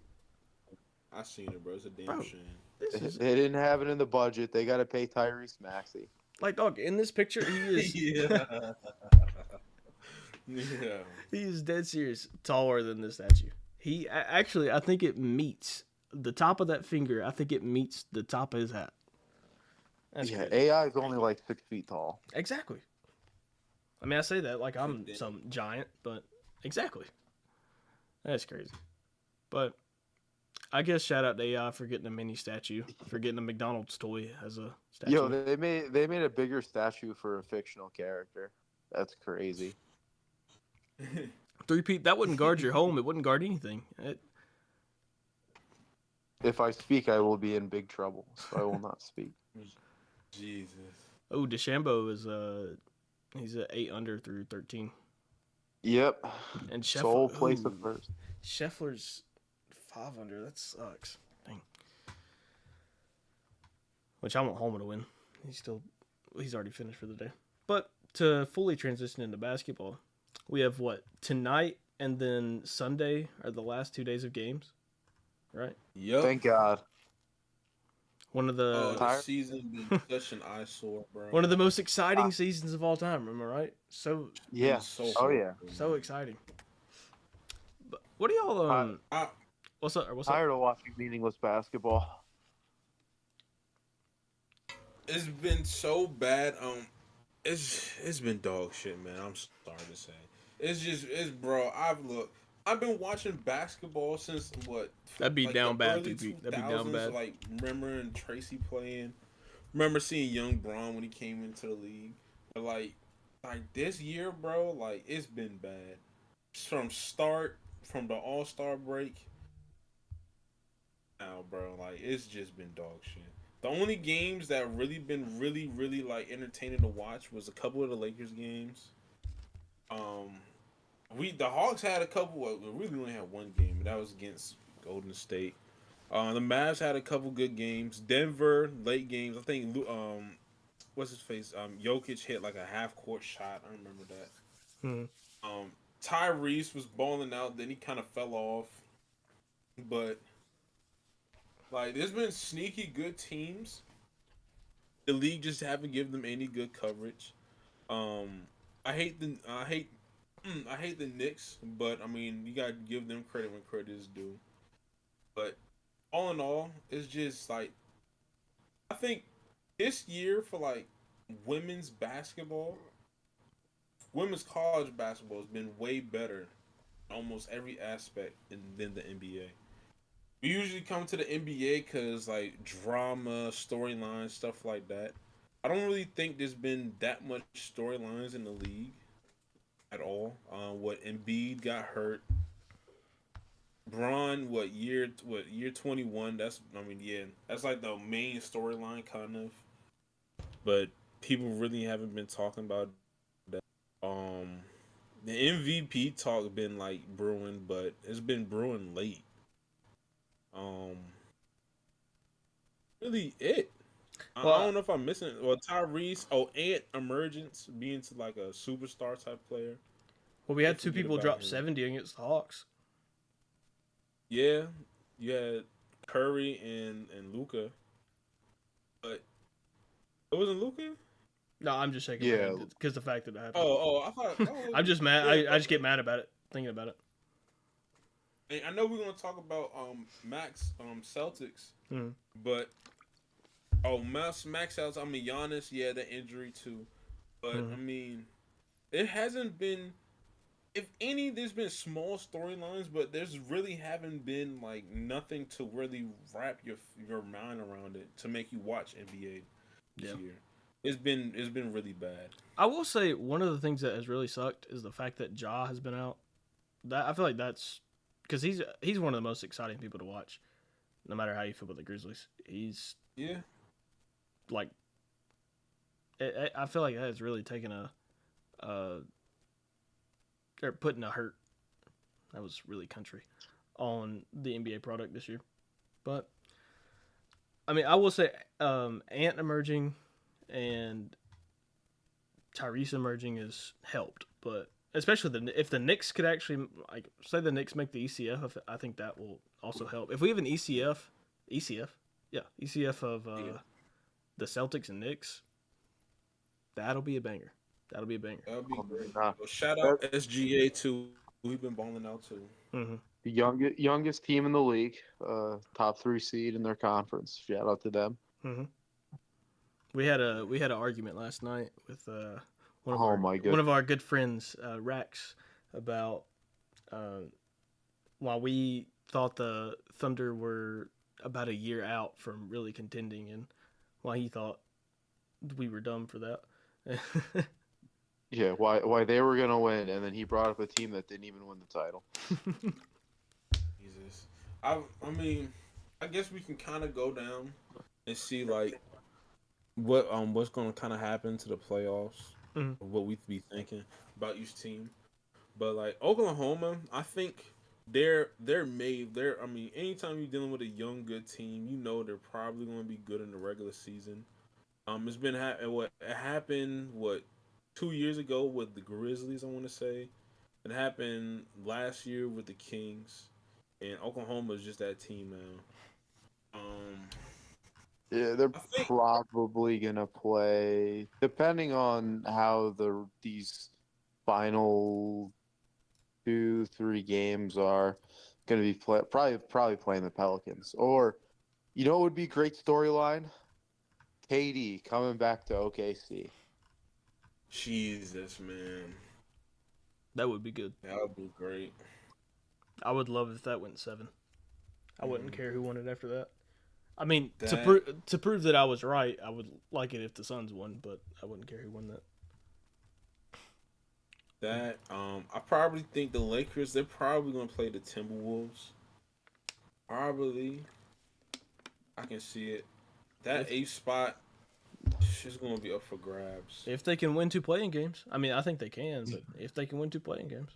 I seen it, bro. It's a damn Bro. shame. This is, They didn't have it in the budget. They got to pay Tyrese Maxey. like, dog, in this picture, he is Yeah. Yeah. he is dead serious taller than this statue. Actually, I think it meets the top of that finger. I think it meets the top of his hat. That's Yeah, crazy. AI is only like 6 feet tall. Exactly. I mean, I say that like I'm some giant, but exactly. That's crazy. But I guess shout out to AI for getting a mini statue, for getting a McDonald's toy as a statue. Yo, they made a bigger statue for a fictional character. That's crazy. 3P, that wouldn't guard your home. It wouldn't guard anything. If I speak, I will be in big trouble, so I will not speak. Jesus. Oh, DeChambeau is he's at 8 under through 13, Yep. and Soul Scheffler, place at first. Scheffler's 5 under. That sucks. Dang. which I want Holman to win. He's already finished for the day. But to fully transition into basketball, we have what tonight and then Sunday are the last 2 days of games, right? Yep. Thank God. One of Oh, the the season been such an eyesore, bro. one of the most exciting seasons of all time. Am I right? So Yeah. So Oh yeah. so exciting. But what do y'all I, what's up? What's up? Tired of watching meaningless basketball. it's been so bad. It's been dog shit, man. I'm sorry to say. It's bro. I've been watching basketball since what? That'd be like down the bad, early dude. That'd be down 2000s, bad. Like remembering Tracy playing. Remember seeing Young Braun when he came into the league. But like this year, bro. Like it's been bad from the All Star break. Now, bro. Like it's just been dog shit. The only games that really been really like entertaining to watch was a couple of the Lakers games. The Hawks had a couple. We really only had one game, but that was against Golden State. The Mavs had a couple good games. Denver late games. I think what's his face? Jokic hit like a half court shot. I remember that. Tyrese was balling out. Then he kind of fell off. But like, there's been sneaky good teams. The league just haven't given them any good coverage. I hate the Knicks, but I mean you gotta give them credit when credit is due. But all in all, it's just like I think this year for like women's basketball, women's college basketball has been way better in almost every aspect than the NBA. We usually come to the NBA because like drama, storylines, stuff like that. I don't really think there's been that much storylines in the league at all. What Embiid got hurt. Braun, what year 21? That's that's like the main storyline kind of. But people really haven't been talking about that. The MVP talk been like brewing, but it's been brewing late. Really it. Well, I don't know if I'm missing. Well, Tyrese. Oh, Ant emergence being to like a superstar type player. Well, we had I two forget people about drop him. 70 against the Hawks. Yeah, you had Curry and Luca, but it wasn't Luca. No, I'm just shaking Yeah. my head because the fact that it happened. I thought. Oh, I'm just mad. yeah, I just get mad about it, thinking about it. And I know we're gonna talk about Max Celtics, Mhm. but Max Celtics. I mean Giannis. Yeah, the injury too, but Mhm. I mean, it hasn't been. If any, there's been small storylines, but there's really haven't been like nothing to really wrap your mind around it to make you watch NBA this Yeah. year. It's been really bad. I will say one of the things that has really sucked is the fact that Ja has been out. That I feel like that's because he's one of the most exciting people to watch, no matter how you feel about the Grizzlies. He's Yeah, like, I feel like that has really taken or putting a hurt. That was really country on the NBA product this year. But I mean, I will say Ant emerging and Tyrese emerging has helped, but especially if the Knicks could actually like say the Knicks make the ECF, I think that will also help. If we have an ECF of the Celtics and Knicks, that'll be a banger. That'll be a banger. that would be great. Nah. Well, shout out SGA too. We've been balling out too. Mm-hmm. The youngest team in the league, top 3 seed in their conference. Shout out to them. Mm-hmm. We had an argument last night with one of Oh our my one of our good friends, Rax, about why we thought the Thunder were about a year out from really contending, and why he thought we were dumb for that. Yeah, why they were gonna win, and then he brought up a team that didn't even win the title. Jesus, I mean, I guess we can kind of go down and see like what's going to kind of happen to the playoffs, Mhm. what we be thinking about each team. But like Oklahoma, I think they're made. They're I mean, anytime you're dealing with a young good team, you know they're probably going to be good in the regular season. It's been what it happened 2 years ago with the Grizzlies. I want to say it happened last year with the Kings, and Oklahoma is just that team now. Yeah, they're I think probably gonna play, depending on how these final 2, 3 games are gonna be probably playing the Pelicans. Or, you know, what would be a great storyline? KD coming back to OKC. Jesus, man, That would be good. that would be great. I would love if that went 7. I wouldn't Mm. care who won it after that. I mean, That to prove that I was right, I would like it if the Suns won, but I wouldn't care who won that. I probably think the Lakers. They're probably gonna play the Timberwolves. Probably, I can see it. That If, eighth spot is gonna be up for grabs. if they can win 2 playing games, I mean, I think they can, but if they can win 2 playing games,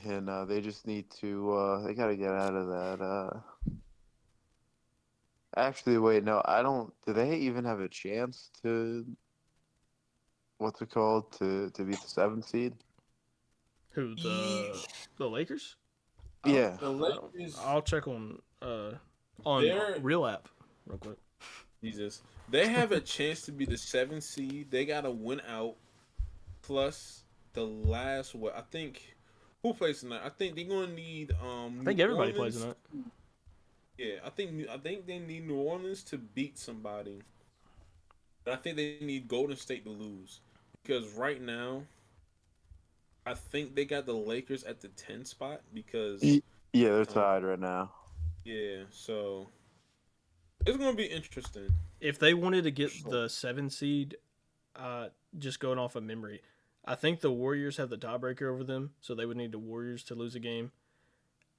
And they just need to they gotta get out of that. Actually, wait, no, I don't. Do they even have a chance to what's it called to beat the 7th seed? who the Lakers? Yeah. The Lakers, I'll check on They're- Real App real quick. Jesus, they have a chance to be the 7th seed. They gotta win out. Plus the last I think who plays tonight? I think they're gonna need I think everybody plays tonight. Yeah, I think they need New Orleans to beat somebody. And I think they need Golden State to lose. Because right now, I think they got the Lakers at the 10 spot because Yeah, they're tied right now. yeah, so it's gonna be interesting. If they wanted to get Sure. the 7 seed, just going off of memory, I think the Warriors have the tiebreaker over them, so they would need the Warriors to lose a game,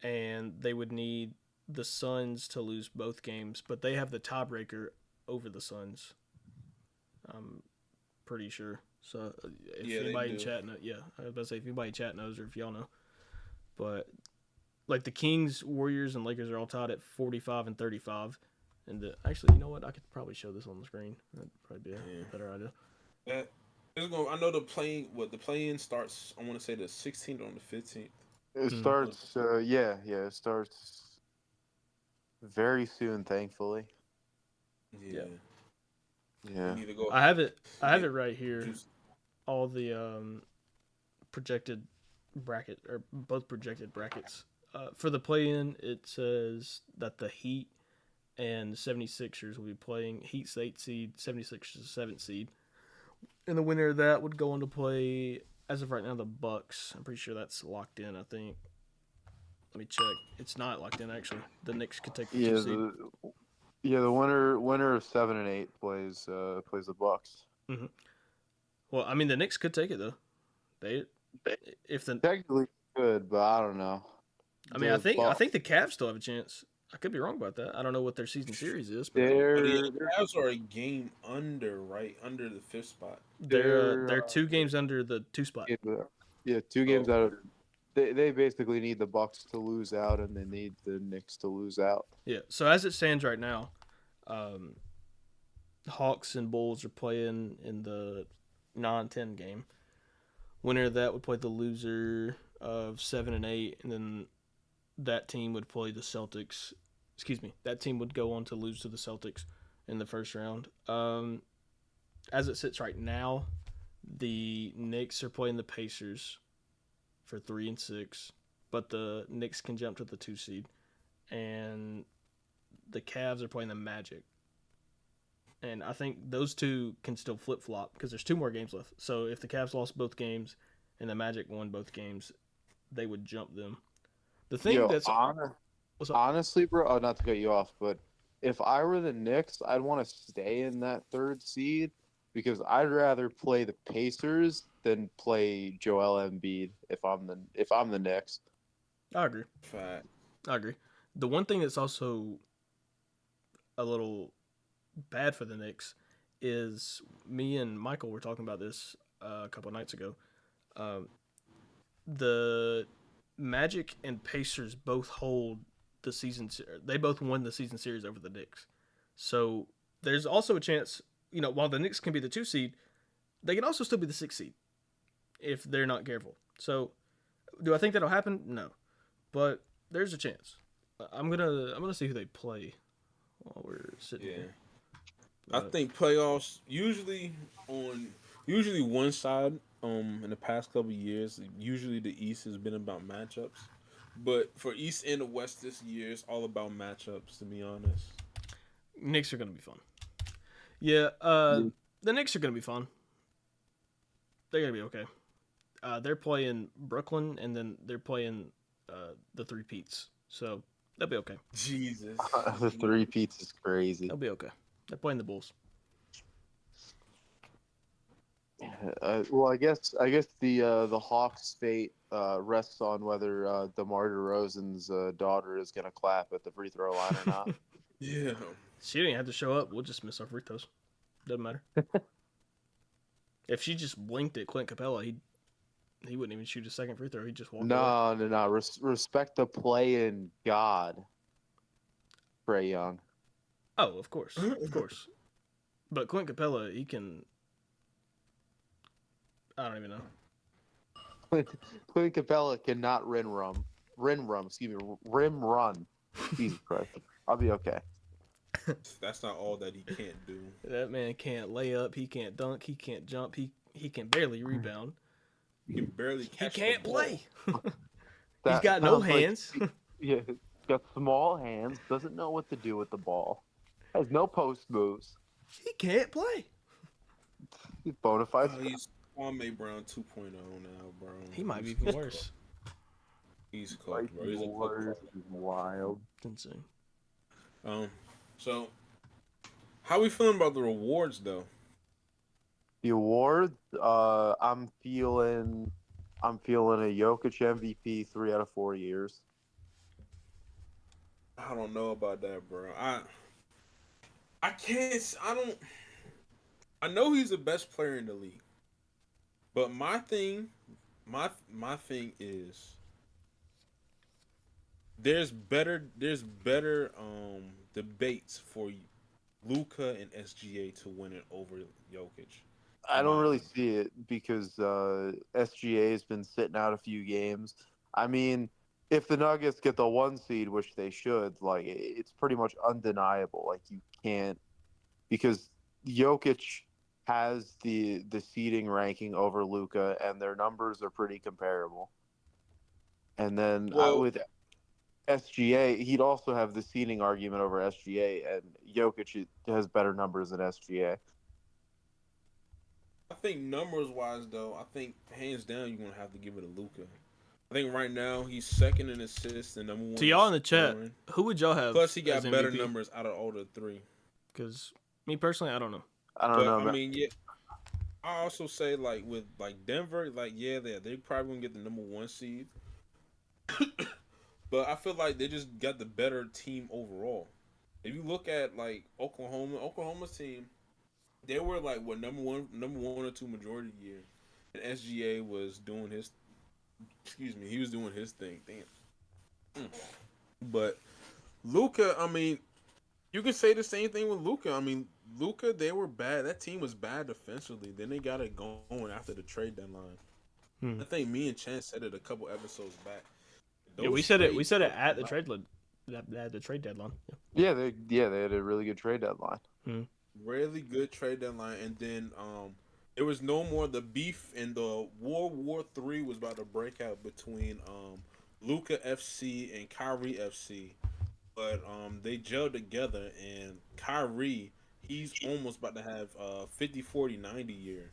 and they would need the Suns to lose both games, but they have the tiebreaker over the Suns. I'm pretty sure. So if Yeah, they anybody in do. chat knows, yeah, I was about to say if anybody in chat knows or if y'all know, but like the Kings, Warriors, and Lakers are all tied at 45 and 35. And actually, you know what? I could probably show this on the screen. That'd probably be a Yeah. better idea. That it's going. I know the play-in starts. I want to say the 16th or on the 15th. It Hmm. starts it starts very soon, thankfully. Yeah. Yeah. We need to go. I have it. I have it right here. Juice. All the projected bracket or both projected brackets. For the play-in, it says that the Heat and 76ers will be playing. Heat's the 8th seed, 76ers the 7th seed. And the winner of that would go on to play, as of right now, the Bucks. I'm pretty sure that's locked in, I think. Let me check. It's not locked in, actually. The Knicks could take the 2 seed. The winner of 7 and 8 plays the Bucks. Well, I mean, the Knicks could take it, though. If the Technically good, but I don't know. I mean, I think the Cavs still have a chance. I could be wrong about that. I don't know what their season series is, but But they're yeah, the Cavs are a game under, right under the 5th spot. they're 2 games under the 2 spot. yeah, 2 games out of they basically need the Bucks to lose out and they need the Knicks to lose out. Yeah. So as it stands right now, Hawks and Bulls are playing in the 9-10 game. Winner of that would play the loser of 7 and 8, and then that team would play the Celtics. Excuse me. That team would go on to lose to the Celtics in the first round. As it sits right now, the Knicks are playing the Pacers for 3 and 6, but the Knicks can jump to the 2 seed, and the Cavs are playing the Magic. And I think those two can still flip flop because there's 2 more games left. So if the Cavs lost both games and the Magic won both games, they would jump them. The thing Yo, that's what's up? honestly, bro, not to cut you off, but if I were the Knicks, I'd want to stay in that 3rd seed because I'd rather play the Pacers than play Joel Embiid if I'm the Knicks. I agree. Fact. I agree. The one thing that's also a little bad for the Knicks is me and Michael were talking about this a couple of nights ago. The Magic and Pacers both hold the season. They both won the season series over the Knicks. So there's also a chance, while the Knicks can be the 2 seed, they can also still be the 6 seed if they're not careful. So, do I think that'll happen? No, but there's a chance. I'm gonna see who they play while we're sitting Yeah. here. I think playoffs usually one side. In the past couple of years, usually the East has been about matchups, but for East and the West this year, it's all about matchups. To be honest, Knicks are gonna be fun. Yeah, the Knicks are gonna be fun. They're gonna be okay. They're playing Brooklyn, and then they're playing the Three Peats, so they'll be okay. Jesus, The 3-peats is crazy. They'll be okay. They're playing the Bulls. Well, I guess the Hawks' fate rests on whether DeMar DeRozan's daughter is gonna clap at the free throw line or not. yeah. She didn't have to show up. We'll just miss our free throws. Doesn't matter. If she just blinked at Clint Capella, he wouldn't even shoot a second free throw. He'd just walk away. No. Respect the play-in god, Trae Young. Oh, of course. Of course. But Clint Capella, he can... I don't even know. Clint Capella cannot rim run. Jesus Christ. I'll be okay. That's not all that he can't do. That man can't lay up. He can't dunk. He can't jump. He can barely rebound. He can barely He catch. can't the ball. play. He's That got no sounds like- hands. Yeah, got small hands. Doesn't know what to do with the ball. Has no post moves. He can't play. He's bona fide. He's Kwame Brown 2.0 now, bro. He might be He's even worse. He's cooked, bro. He's a Worse cook. is wild. It's insane. So how we feeling about the rewards though? The awards, I'm feeling a Jokic MVP 3 out of 4 years. I don't know about that, bro. I can't. I know he's the best player in the league, but my thing is there's better debates for Luka and SGA to win it over Jokic. I don't really see it because SGA has been sitting out a few games. I mean, if the Nuggets get the 1 seed, which they should, like it's pretty much undeniable. Like you can't, because Jokic has the seeding ranking over Luka, and their numbers are pretty comparable. And then with SGA, he'd also have the seeding argument over SGA, and Jokic has better numbers than SGA. I think numbers wise though, I think hands down you're gonna have to give it to Luka. I think right now he's second in assists and number 1. To y'all in the chat, scoring. who would y'all have? Plus he got as better MVP? numbers out of all the 3. Because me personally, I don't know. I don't But know. I man. mean, yeah. I also say like with Denver, like yeah, they probably gonna get the number 1 seed. But I feel like they just got the better team overall. If you look at like Oklahoma's team, they were like what number one or 2 majority year, and SGA was doing his. He was doing his thing. Damn. But Luka, I mean, you can say the same thing with Luka. I mean, Luka, they were bad. That team was bad defensively. Then they got it going after the trade deadline. I think me and Chance said it a couple episodes back. Yeah, we said it. We said it at the trade deadline. Yeah, they had a really good trade deadline. Really good trade deadline, and then there was no more the beef, and the World War III was about to break out between Luka FC and Kyrie FC, but they gelled together, and Kyrie, he's almost about to have 50, 40, 90 year,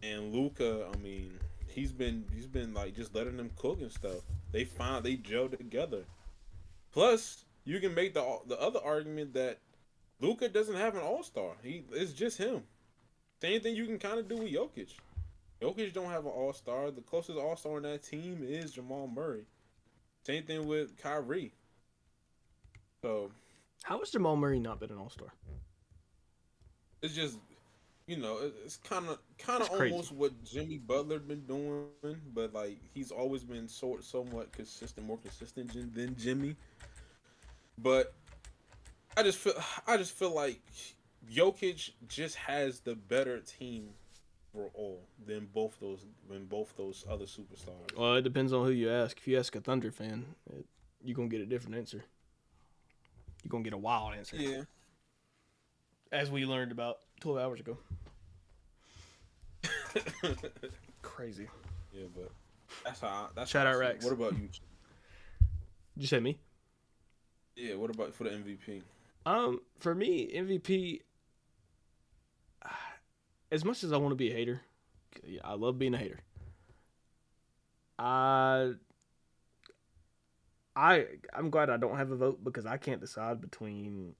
and Luka, I mean, he's been like just letting them cook and stuff. They gelled together. Plus, you can make the other argument that Luka doesn't have an all-star. It's just him. Same thing you can kind of do with Jokic. Jokic don't have an all-star. The closest all-star on that team is Jamal Murray. Same thing with Kyrie. So How has Jamal Murray not been an all-star? it's just it's kind of It's crazy. almost what Jimmy Butler been doing, but like he's always been somewhat consistent, more consistent than Jimmy. But I just feel I just feel like Jokic just has the better team overall than both those other superstars. Well, it depends on who you ask. If you ask a Thunder fan, you're gonna get a different answer. You're gonna get a wild answer, Yeah. as we learned about 12 hours ago. Crazy. Yeah, but that's Shout how I out see it. Rex. What about you? Did you say me? Yeah, what about for the MVP? For me, MVP. As much as I want to be a hater, I love being a hater. I I'm glad I don't have a vote because I can't decide between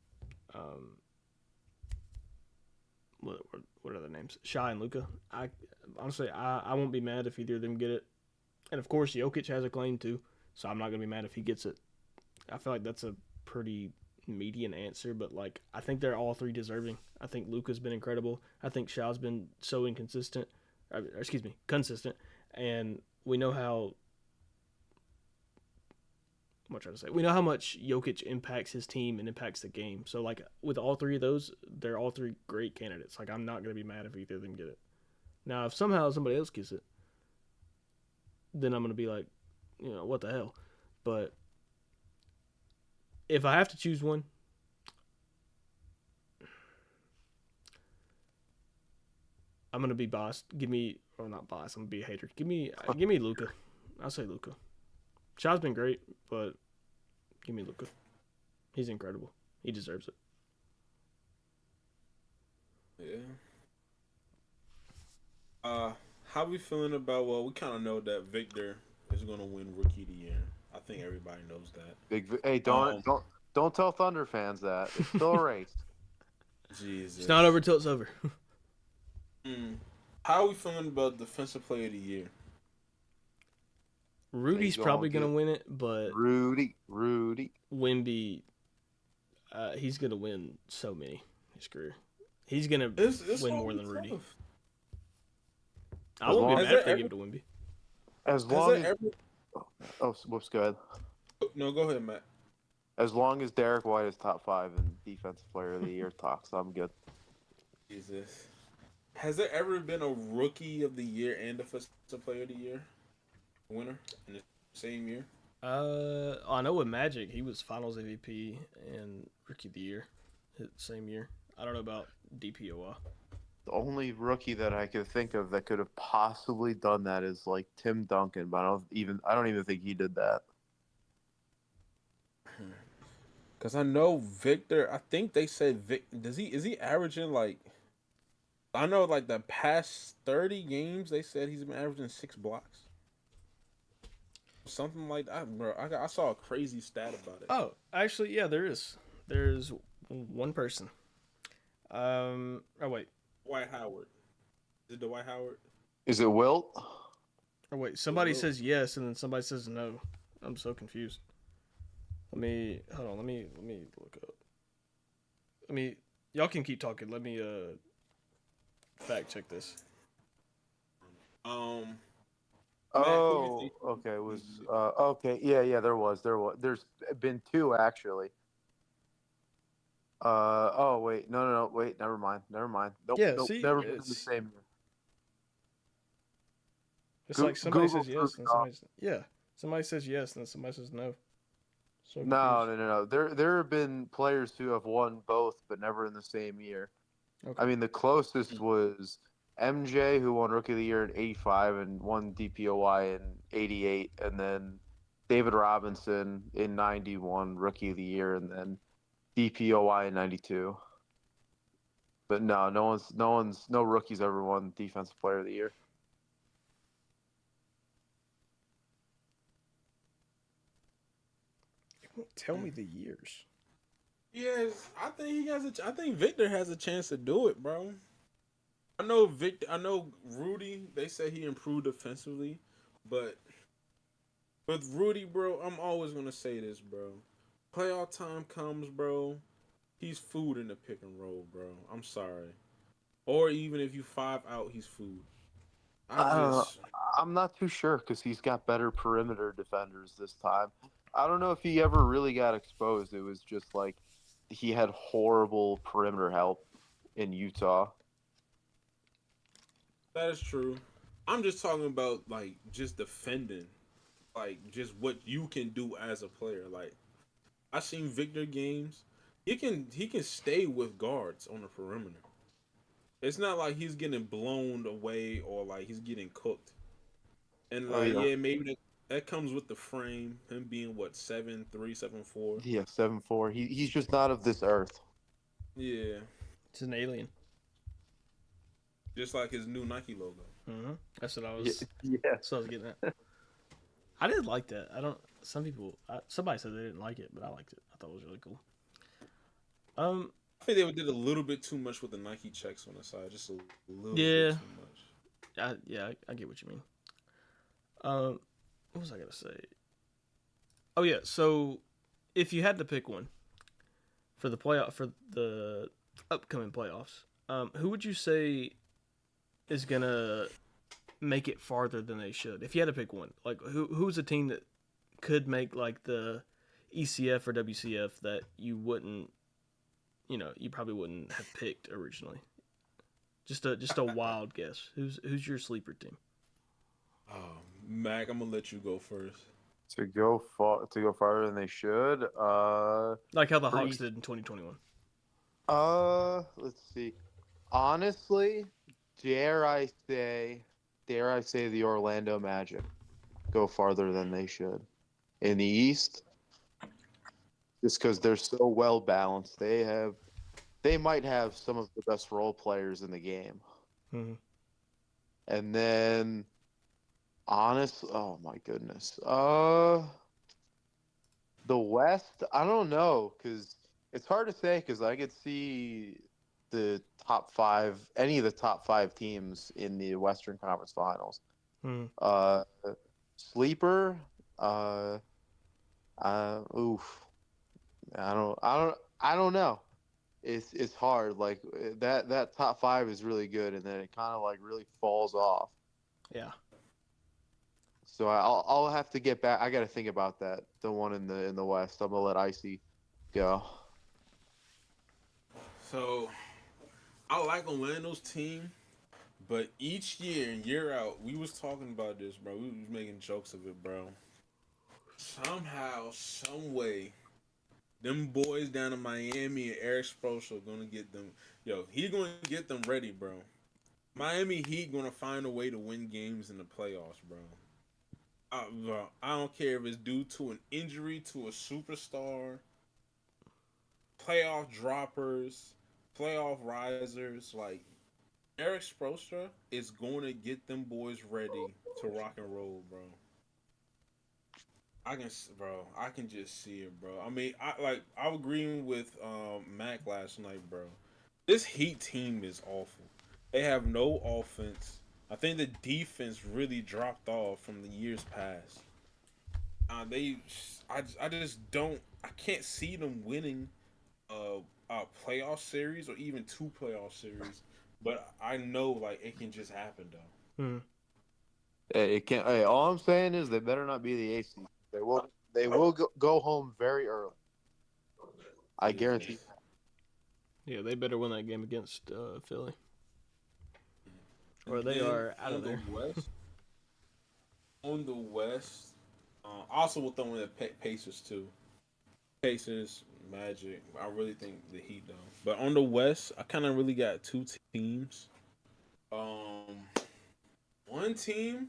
what are their names? Shy and Luca. I honestly I won't be mad if either of them get it. And of course Jokic has a claim too, so I'm not gonna be mad if he gets it. I feel like that's a pretty median answer, but like I think they're all three deserving. I think Luca's been incredible. I think Shao's been so inconsistent. Consistent. And we know how. What am I trying to say? We know how much Jokic impacts his team and impacts the game. So like with all three of those, they're all three great candidates. Like I'm not gonna be mad if either of them get it. Now if somehow somebody else gets it, then I'm gonna be like, what the hell? But if I have to choose one, I'm gonna be biased. Or not biased. I'm gonna be a hater. Give me Luca. I'll say Luca. Shaw's been great, but give me Luca. He's incredible. He deserves it. Yeah. How we feeling about? Well, we kind of know that Victor is gonna win Rookie of the Year. I think everybody knows that. Hey, don't tell Thunder fans that. It's still a race. Jesus. It's not over till it's over. How are we feeling about Defensive Player of the Year? Rudy's probably gonna win it, but Rudy. Wemby, he's gonna win so many in his career. He's gonna win more than Rudy. Tough. I won't be mad if they give it to Wemby. As long as whoops, go ahead. No, go ahead, Matt. As long as Derek White is top 5 in Defensive Player of the Year talks, I'm good. Jesus. Has there ever been a Rookie of the Year and Defensive Player of the Year winner in the same year? I know with Magic, he was Finals MVP and Rookie of the Year, same year. I don't know about DPOY. The only rookie that I could think of that could have possibly done that is like Tim Duncan, but I don't even think he did that. Because I know Victor. I think they said is he averaging like? I know like the past 30 games they said he's been averaging 6 blocks. Something like that, bro. I saw a crazy stat about it. Oh, actually, yeah, there is. There's one person. Oh wait. Dwight Howard. Is it Dwight Howard? Is it Wilt? Or wait, somebody says yes and then somebody says no. I'm so confused. Let me look up. Y'all can keep talking. Let me fact check this. Oh, okay. It was okay. Yeah. There's been 2 actually. Oh wait, no. Wait, never mind. Nope, Yeah, nope, see, never been in the same year. It's like somebody says yes and somebody says yes and then somebody says no. So No. There have been players who have won both, but never in the same year. Okay. I mean, the closest was MJ, who won Rookie of the Year in '85 and won DPOY in '88, and then David Robinson in '91, Rookie of the Year, and then DPOY in '92. But no rookies ever won Defensive Player of the Year. You won't tell me the years. Yes, I think Victor has a chance to do it, bro. I know Rudy, they said he improved defensively, but with Rudy, bro, I'm always gonna say this, bro. Playoff time comes, bro. He's food in the pick and roll, bro. I'm sorry. or even if you 5 out, he's food. I I don't know. just I'm not too sure because he's got better perimeter defenders this time. I don't know if he ever really got exposed. It was just like he had horrible perimeter help in Utah. that is true. I'm just talking about like just defending, like just what you can do as a player. Like I seen Victor games. He can stay with guards on the perimeter. It's not like he's getting blown away or like he's getting cooked. And Oh like yeah, yeah, maybe that comes with the frame. Him being what 7'3", 7'4". yeah, 7'4". He's just not of this earth. Yeah, It's an alien. just like his new Nike logo. That's what I Yeah, was. yeah. That's what I was getting at. I didn't like that. I don't. Some people. Somebody said they didn't like it, but I liked it. I thought it was really cool. I think they did a little bit too much with the Nike checks on the side, just a little Yeah. bit too much. I get what you mean. What was I gonna say? Oh yeah. So, if you had to pick one for the upcoming playoffs, who would you say is gonna make it farther than they should? If you had to pick one, like who's a team that could make like the ECF or WCF that you wouldn't, you probably wouldn't have picked originally. Just a wild guess. Who's your sleeper team? Oh, Mac, I'm gonna let you go first. To go farther than they should. Like how the Pretty- Hawks did in 2021. Let's see. Honestly, dare I say the Orlando Magic go farther than they should in the East, just because they're so well balanced. They might have some of the best role players in the game. Mm-hmm. And then, oh my goodness, the West. I don't know because it's hard to say because I could see the top five, any of the top five teams in the Western Conference Finals. Mm-hmm. Sleeper. Oof. I don't know. It's hard. Like that top five is really good, and then it kind of like really falls off. Yeah. So I'll have to get back. I got to think about that. The one in the West. I'm gonna let Icy go. So I like Orlando's team, but each year out, we was talking about this, bro. We was making jokes of it, bro. Somehow, some way, them boys down in Miami and Eric Spoelstra gonna get them. Yo, he gonna get them ready, bro. Miami Heat gonna find a way to win games in the playoffs, bro. Bro, I don't care if it's due to an injury to a superstar, playoff droppers, playoff risers. Like Eric Spoelstra is going to get them boys ready to rock and roll, bro. I can just see it, bro. I mean, I was agreeing with Mac last night, bro. This Heat team is awful. They have no offense. I think the defense really dropped off from the years past. I just don't. I can't see them winning a playoff series or even two playoff series. But I know like it can just happen though. Mm-hmm. Hey, it can't. Hey, all I'm saying is they better not be the AC. They will go home very early. I guarantee. Yeah, they better win that game against Philly, or they Then are out of there. On the West, also will throw in the Pacers too. Pacers, Magic. I really think the Heat though. But on the West, I kind of really got two teams. One team,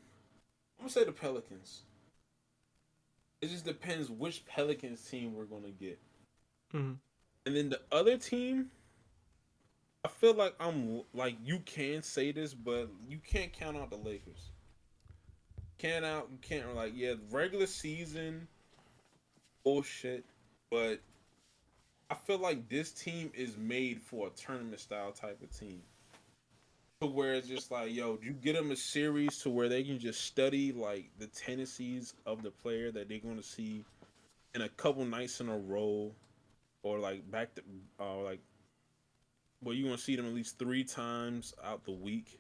I'm gonna say the Pelicans. It just depends which Pelicans team we're gonna get. Mm-hmm. And then the other team, I feel like I'm like you can say this, but you can't count out the Lakers. You can't like regular season bullshit, but I feel like this team is made for a tournament style type of team. To where it's just like, yo, you get them a series to where they can just study like the tendencies of the player that they're gonna see in a couple nights in a row, or like back to like Well, you're gonna see them at least 3 times out the week.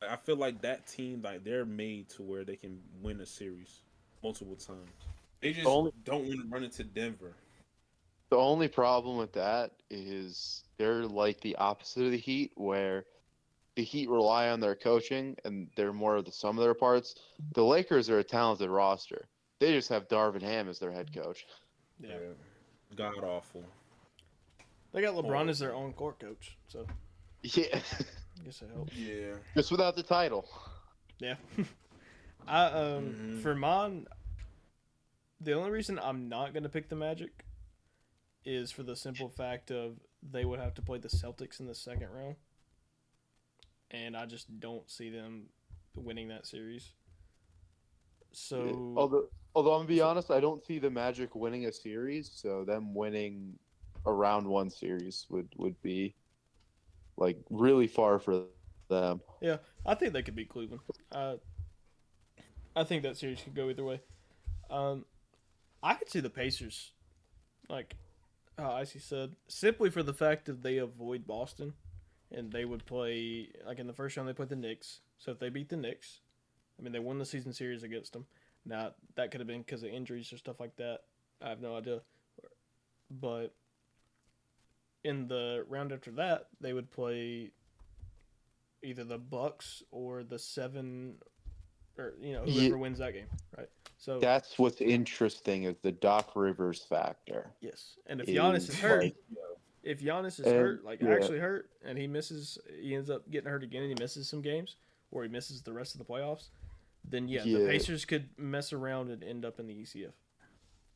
I feel like that team, like they're made to where they can win a series multiple times. They The just only don't want to run into Denver. the only problem with that is they're like the opposite of the Heat, where the Heat rely on their coaching and they're more of the sum of their parts. The Lakers are a talented roster. They just have Darvin Ham as their head coach. Yeah. God awful. They got LeBron Horrible. as their own court coach, so Yeah, I guess it helps. Yeah. just without the title. Yeah. I Mhm. For mine, the only reason I'm not gonna pick the Magic is for the simple fact of they would have to play the Celtics in the second round, and I just don't see them winning that series. So Although I'm gonna be honest, I don't see the Magic winning a series, so them winning a round one series would be like really far for them. yeah, I think they could beat Cleveland. I think that series could go either way. Um, I could see the Pacers, like how Icy said, simply for the fact that they avoid Boston, and they would play like in the first round they played the Knicks. So if they beat the Knicks, I mean they won the season series against them. Now that could have been because of injuries or stuff like that. I have no idea, but in the round after that they would play either the Bucks or the seven, or whoever Yeah. wins that game, right? So That's what's interesting is the Doc Rivers factor. yes, and if Giannis is hurt, like- if Giannis is And- hurt, like yeah. actually hurt, and he ends up getting hurt again, and he misses some games, or he misses the rest of the playoffs, then the Yeah. Pacers could mess around and end up in the ECF.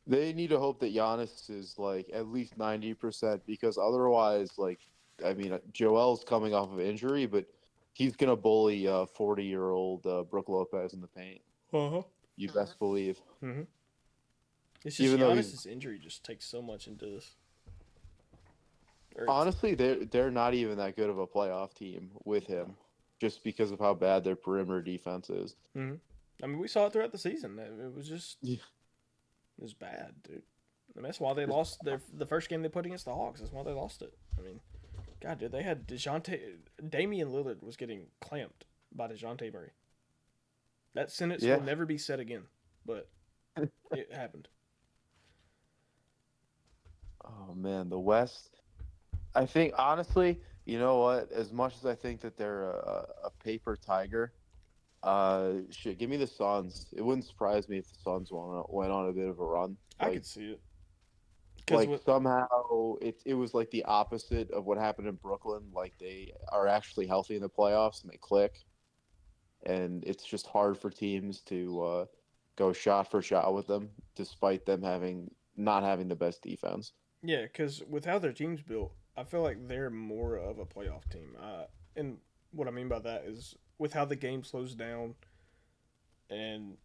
They need to hope that Giannis is like at least 90% because otherwise, like, I mean, Joel's coming off of injury, but he's gonna bully 40-year-old Brooke Lopez in the paint. Uh-huh. You best believe. It's just Even though Giannis's injury just takes so much into this. Honestly, they're not even that good of a playoff team with him, just because of how bad their perimeter defense is. I mean, we saw it throughout the season. It was just, Yeah. it was bad, dude. I mean, that's why they lost the first game they put against the Hawks. That's why they lost it. I mean, God, dude, they had Damian Lillard was getting clamped by DeJounte Murray. That sentence Yeah. will never be said again, but it happened. Oh man, the West. I think honestly, you know what? As much as I think that they're a paper tiger, shit, give me the Suns. It wouldn't surprise me if the Suns went on a bit of a run. I Like, could see it. like somehow it was like the opposite of what happened in Brooklyn. Like they are actually healthy in the playoffs and they click, and it's just hard for teams to go shot for shot with them, despite them not having the best defense. Yeah, because with how their team's built, I feel like they're more of a playoff team. And what I mean by that is with how the game slows down, and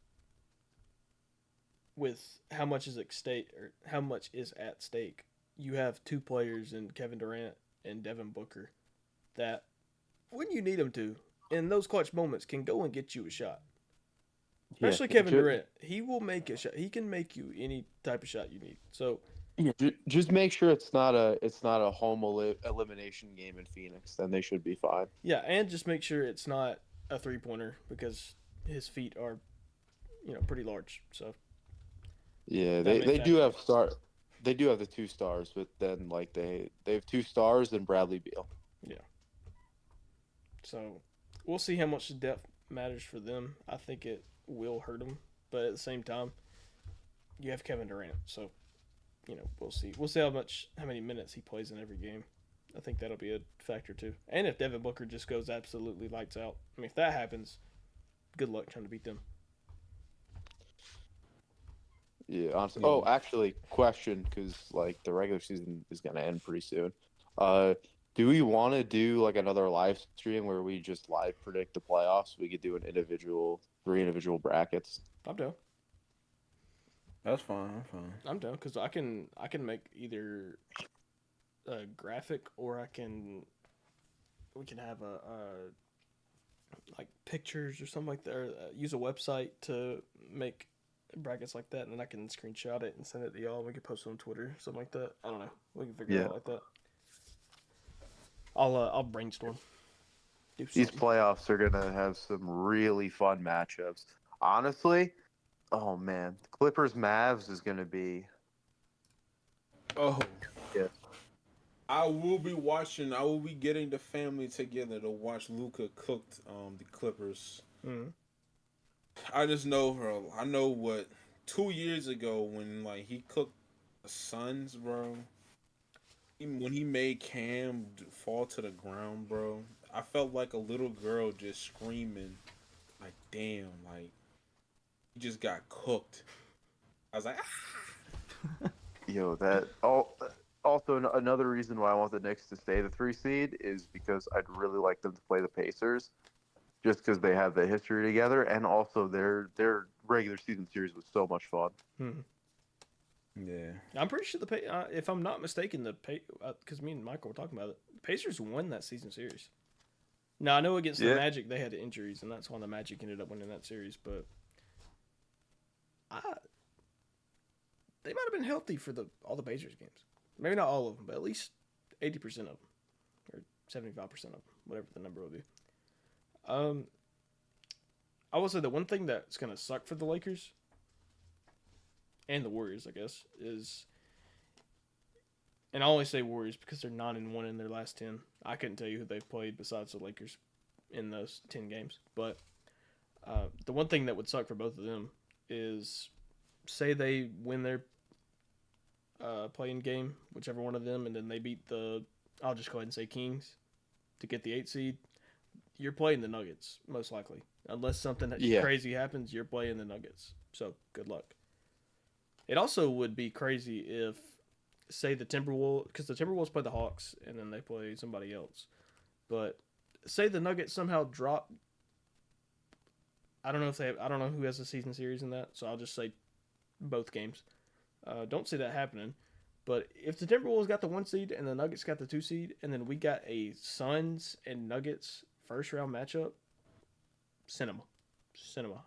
with how much is at stake, you have two players in Kevin Durant and Devin Booker that, when you need them to, in those clutch moments, can go and get you a shot. Especially Kevin Durant, he will make a shot. He can make you any type of shot you need. So Just make sure it's not a home elimination game in Phoenix. Then they should be fine. yeah, and just make sure it's not a 3-pointer because his feet are, pretty large. So Yeah, That they, may they do factor. have star. They do have the 2 stars, but then like they have 2 stars and Bradley Beal. So we'll see how much depth matters for them. I think it will hurt them, but at the same time, you have Kevin Durant, so we'll see. We'll see how many minutes he plays in every game. I think that'll be a factor too. And if Devin Booker just goes absolutely lights out, I mean, if that happens, good luck trying to beat them. Yeah, honestly. Yeah. Oh, actually, question because like the regular season is gonna end pretty soon. Do we want to do like another live stream where we just live predict the playoffs? We could do three individual brackets. I'm down. That's fine. I'm fine. I'm down because I can make either a graphic or we can have a like pictures or something like that. Or, use a website to make brackets like that, and then I can screenshot it and send it to y'all. We can post it on Twitter, something like that. I don't know. We can figure it Yeah. out like that. I'll brainstorm. Do These something. playoffs are gonna have some really fun matchups. Honestly, oh man, Clippers Mavs is gonna be Oh, yeah. I will be watching. I will be getting the family together to watch Luca cooked the Clippers. Mm-hmm. I just know her. I know what 2 years ago when like he cooked the Suns, bro. When he made Cam fall to the ground, bro. I felt like a little girl just screaming, like damn, like he just got cooked. I was like, Yo, that all. Also, another reason why I want the Knicks to stay the 3 seed is because I'd really like them to play the Pacers, just because they have the history together, and also their regular season series was so much fun. Hmm. yeah, I'm pretty sure if I'm not mistaken, because me and Michael were talking about it, the Pacers won that season series. Now I know against the Yeah. Magic they had injuries, and that's why the Magic ended up winning that series. But I, they might have been healthy for all the Pacers games. Maybe not all of them, but at least 80% of them, or 75% of them, whatever the number will be. Um, I will say the one thing that's gonna suck for the Lakers and the Warriors, I guess, is, and I only say Warriors because they're 9-1 in their last 10. I couldn't tell you who they've played besides the Lakers in those 10 games. But the one thing that would suck for both of them is, say they win their playing game, whichever one of them, and then they beat I'll just go ahead and say Kings to get the 8 seed. You're playing the Nuggets, most likely. Unless something Yeah. crazy happens, you're playing the Nuggets. So good luck. It also would be crazy if, say, the Timberwolves, because the Timberwolves play the Hawks and then they play somebody else. But say the Nuggets somehow drop. I don't know if I don't know who has a season series in that, so I'll just say both games. Don't see that happening. But if the Timberwolves got the 1 seed and the Nuggets got the 2 seed, and then we got a Suns and Nuggets first round matchup, cinema.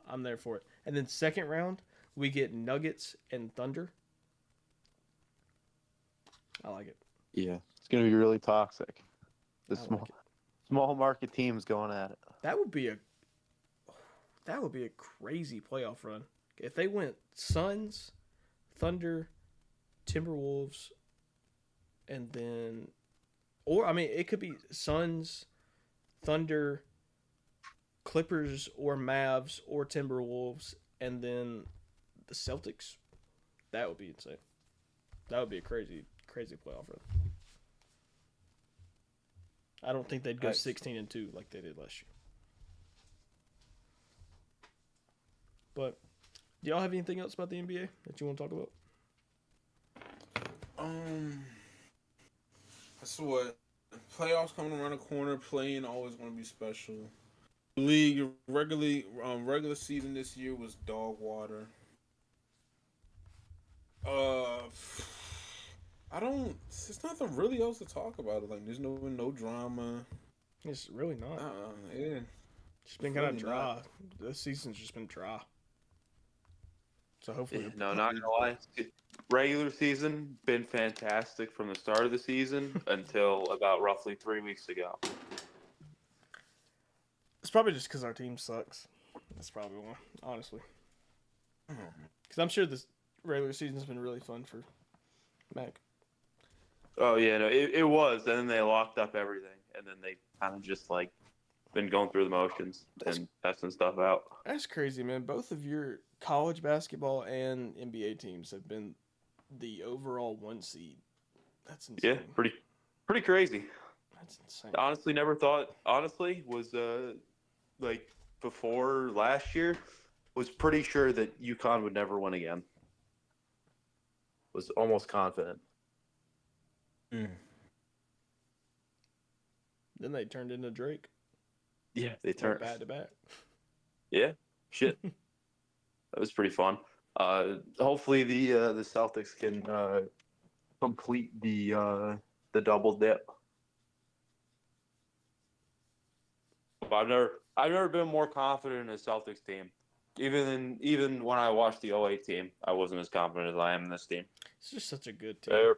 I'm there for it. And then second round, we get Nuggets and Thunder. I like it. Yeah, it's gonna be really toxic. The I small like it. small market teams going at it. That would be a crazy playoff run. If they went Suns, Thunder, Timberwolves, and then, or I mean, it could be Suns, Thunder, Clippers, or Mavs, or Timberwolves, and then the Celtics. That would be insane. That would be a crazy playoff run. I don't think they'd go Nice. 16-2 like they did last year. But do y'all have anything else about the NBA that you want to talk about? that's what playoffs coming around the corner. Playing always going to be special. League regular season this year was dog water. I don't. There's nothing really else to talk about. Like, there's no drama. It's really not. Yeah. It's been kind of really dry. not. This season's just been dry. So hopefully, No, not gonna lie. Regular season been fantastic from the start of the season until about roughly 3 weeks ago. it's probably just because our team sucks. That's probably why, honestly. Because I'm sure this regular season's been really fun for Mac. Oh yeah, no, it was. And then they locked up everything, and then they kind of just like been going through the motions and testing stuff out. That's crazy, man. Both of your college basketball and NBA teams have been the overall 1 seed. That's insane. Yeah, pretty crazy. That's insane. Honestly, never thought. Honestly, was like before last year, was pretty sure that UConn would never win again. Was almost confident. Then they turned into Drake. Yeah, they turned. Back to back. Yeah, shit. That was pretty fun. Hopefully the Celtics can complete the double dip. I've never been more confident in a Celtics team. Even when I watched the 08 team, I wasn't as confident as I am in this team. It's just such a good team.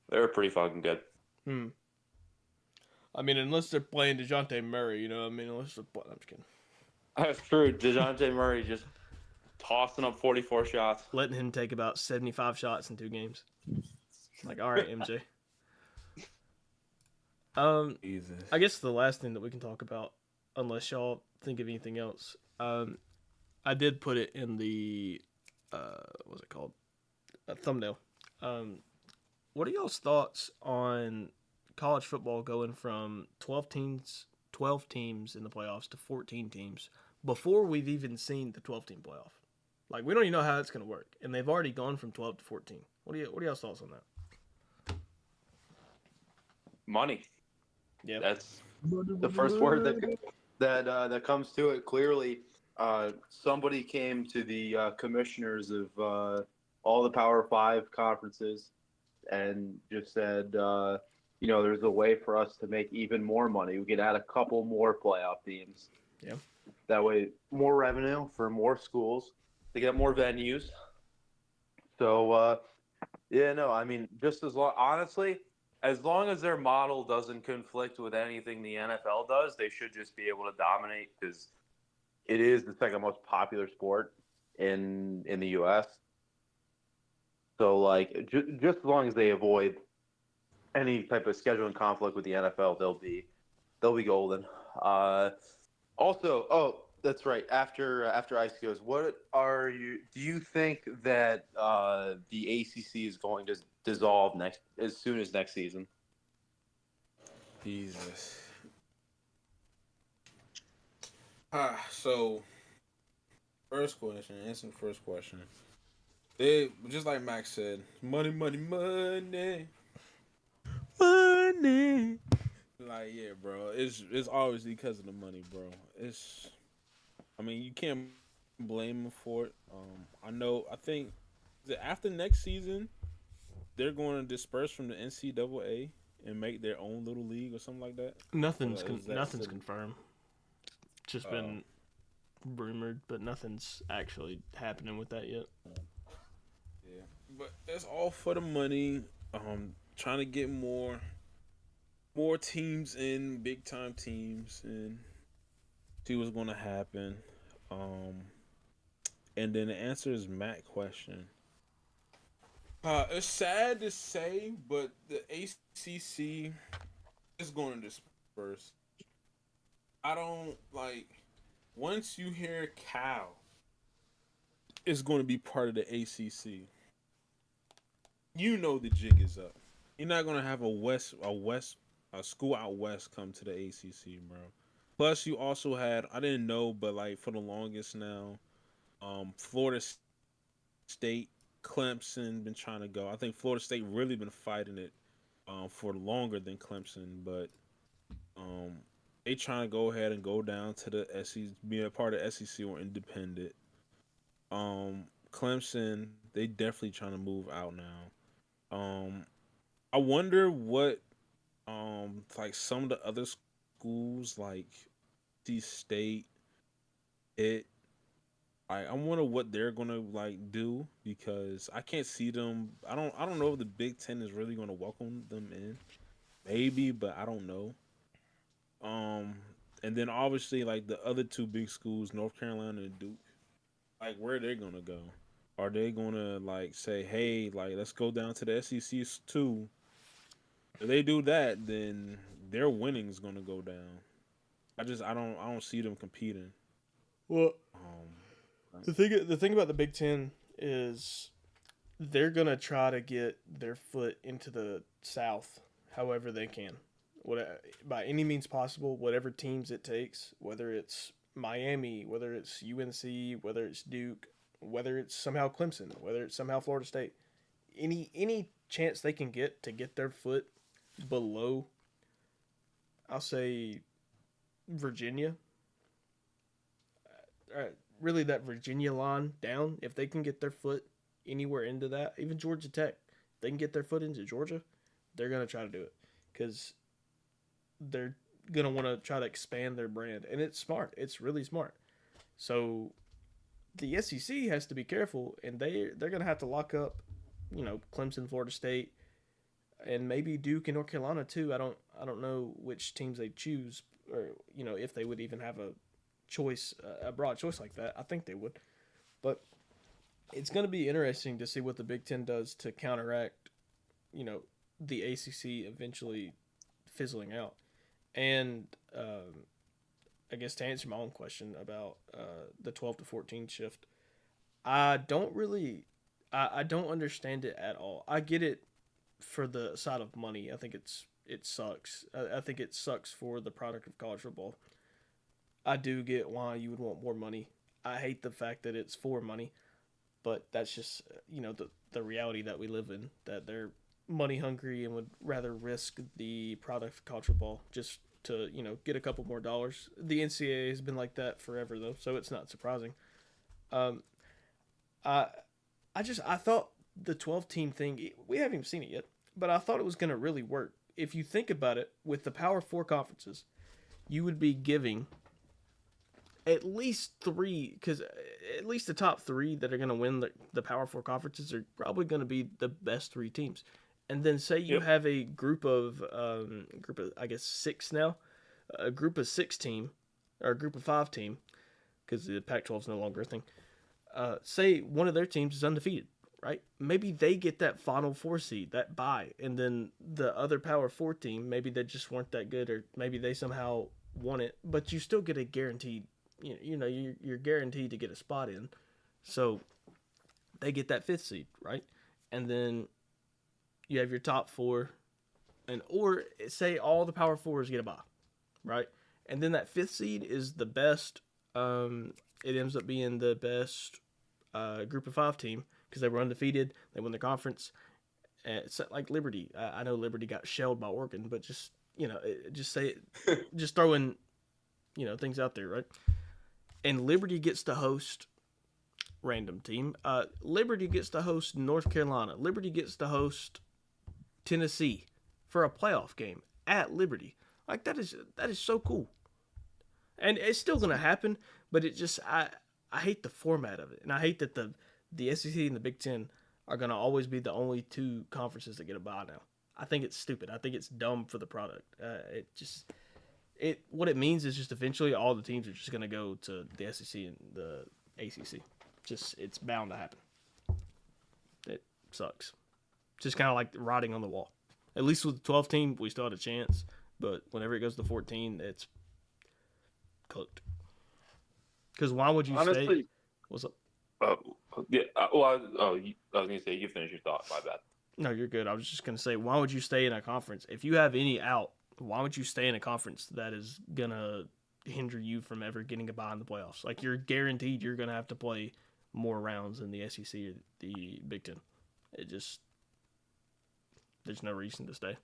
They're pretty fucking good. I mean, unless they're playing DeJounte Murray, you know. I mean, unless they're I'm just kidding. That's true. DeJounte Murray just tossing up 44 shots. Letting him take about 75 shots in 2 games. Like, all right, MJ. Jesus. I guess the last thing that we can talk about, unless y'all think of anything else, I did put it in the what's it called? A thumbnail. What are y'all's thoughts on college football going from 12 teams in the playoffs to 14 teams before we've even seen the 12-team playoff? Like, we don't even know how that's going to work, and they've already gone from 12 to 14. What are y'all's thoughts on that? Money. Yeah, That's The first word that comes to it clearly. Somebody came to the commissioners of all the Power 5 conferences and just said, there's a way for us to make even more money. We could add a couple more playoff teams. Yeah. That way, more revenue for more schools. They get more venues. So, I mean, just honestly, As long as their model doesn't conflict with anything the NFL does, they should just be able to dominate because it is the second most popular sport in the U.S. So, like, just as long as they avoid any type of scheduling conflict with the NFL, they'll be golden. Also, that's right. After Ice goes, do you think that the ACC is going to dissolve as soon as next season? Jesus. So answer the first question. They just like Max said, money. Like, yeah, bro. It's obviously because of the money, bro. You can't blame them for it. I think that after next season, they're going to disperse from the NCAA and make their own little league or something like that. nothing's Is that confirmed. It's just been rumored, but nothing's actually happening with that yet. Yeah, but it's all for the money. Trying to get more teams in, big time teams, and see what's going to happen. And then the answer is Matt question. It's sad to say, but the ACC is going to disperse. I don't like. Once you hear Cal, it's going to be part of the ACC. You know the jig is up. You're not going to have a school out west come to the ACC, bro. Plus, you also had, I didn't know, but like for the longest now, Florida State, Clemson been trying to go. I think Florida State really been fighting it for longer than Clemson, but they trying to go ahead and go down to the SEC, be a part of SEC or independent. Clemson, they definitely trying to move out now. I wonder what like some of the other schools like D State, I wonder what they're gonna like do because I can't see them. I don't know if the Big Ten is really gonna welcome them in. Maybe, but I don't know. And then obviously like the other two big schools, North Carolina and Duke, like where are they gonna go? Are they gonna like say, hey, like let's go down to the SEC too? If they do that, then their winning is gonna go down. I don't see them competing. Well, the thing about the Big Ten is they're gonna try to get their foot into the South however they can, by any means possible, whatever teams it takes, whether it's Miami, whether it's UNC, whether it's Duke, whether it's somehow Clemson, whether it's somehow Florida State, any chance they can get to get their foot below, I'll say Virginia. Really, that Virginia line down, if they can get their foot anywhere into that, even Georgia Tech, they can get their foot into Georgia, they're going to try to do it because they're going to want to try to expand their brand. And it's smart. It's really smart. So the SEC has to be careful, and they're going to have to lock up, Clemson, Florida State, and maybe Duke and North Carolina too. I don't know which teams they choose, or if they would even have a choice, a broad choice like that. I think they would, but it's going to be interesting to see what the Big Ten does to counteract, the ACC eventually fizzling out. And I guess to answer my own question about the 12 to 14 shift, I don't really, I don't understand it at all. I get it for the side of money. I think it sucks. I think it sucks for the product of college football. I do get why you would want more money. I hate the fact that it's for money, but that's just the reality that we live in. That they're money hungry and would rather risk the product of college football just to get a couple more dollars. The NCAA has been like that forever though, so it's not surprising. Um, I I thought the 12 team thing, we haven't even seen it yet, but I thought it was going to really work. If you think about it, with the Power Four conferences, you would be giving at least three, because at least the top three that are going to win the Power Four conferences are probably going to be the best three teams. And then say you have a group of I guess six now, a group of six team, or a group of five team, because the Pac-12 is no longer a thing. Say one of their teams is undefeated, right? Maybe they get that Final Four seed, that bye, and then the other Power Four team, maybe they just weren't that good, or maybe they somehow won it, but you still get a guaranteed, you're guaranteed to get a spot in, so they get that fifth seed, right? And then you have your top four, or say all the Power Fours get a bye, right? And then that fifth seed is the best. It ends up being the best group of five team because they were undefeated. They won the conference. It's like Liberty. I know Liberty got shelled by Oregon, but just just say it, just throwing things out there, right? And Liberty gets to host random team. Liberty gets to host North Carolina. Liberty gets to host Tennessee for a playoff game at Liberty. Like that is so cool. And it's still gonna happen, but it just I hate the format of it, and I hate that the SEC and the Big Ten are gonna always be the only two conferences that get a bye now. I think it's stupid. I think it's dumb for the product. What it means is just eventually all the teams are just gonna go to the SEC and the ACC. Just it's bound to happen. It sucks. Just kind of like writing on the wall. At least with the 12 team, we still had a chance, but whenever it goes to 14, it's cooked. Because why would you stay? What's up? Yeah. Well, I was gonna say you finish your thought. My bad. No, you're good. I was just gonna say, why would you stay in a conference if you have any out? Why would you stay in a conference that is gonna hinder you from ever getting a bye in the playoffs? Like you're guaranteed you're gonna have to play more rounds in the SEC or the Big Ten. There's no reason to stay.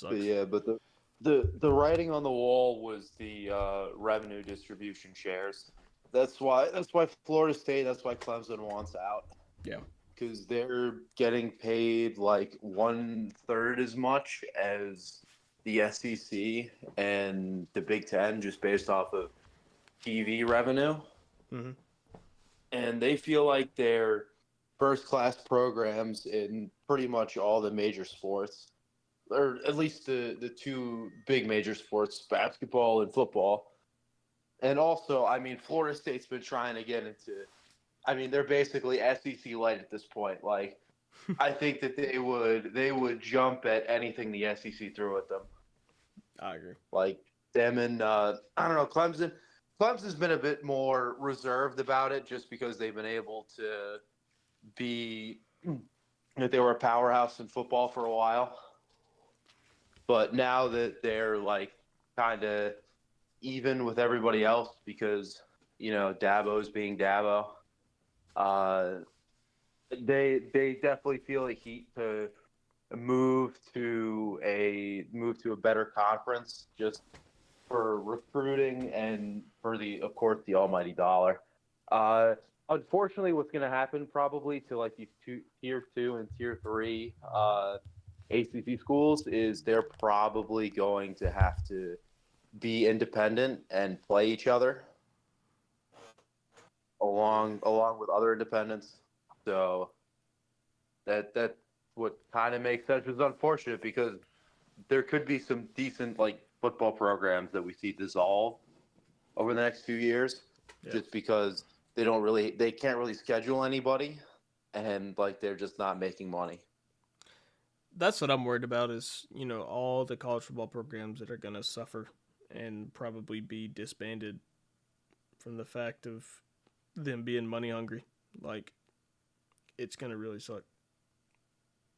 But yeah, but the writing on the wall was the revenue distribution shares. That's why Florida State. That's why Clemson wants out. Yeah, because they're getting paid like 1/3 as much as the SEC and the Big Ten, just based off of TV revenue. Mm-hmm. And they feel like they're first-class programs in pretty much all the major sports, or at least the two big major sports, basketball and football. And also, I mean, Florida State's been trying to get into, I mean, they're basically SEC light at this point. Like, I think that they would jump at anything the SEC threw at them. I agree. Like them and I don't know, Clemson. Clemson's been a bit more reserved about it, just because they've been able to be that they were a powerhouse in football for a while. But now that they're like kind of even with everybody else, because Dabo's being Dabo, they definitely feel a heat to move to a better conference, just for recruiting and for of course the almighty dollar. Unfortunately, what's going to happen probably to like these tier 2 and tier 3 ACC schools is they're probably going to have to be independent and play each other along with other independents. So That what kind of makes sense is unfortunate because there could be some decent like football programs that we see dissolve over the next few years, Yeah. just because they can't really schedule anybody, and like they're just not making money. That's what I'm worried about is, all the college football programs that are going to suffer and probably be disbanded from the fact of them being money hungry. Like, it's going to really suck.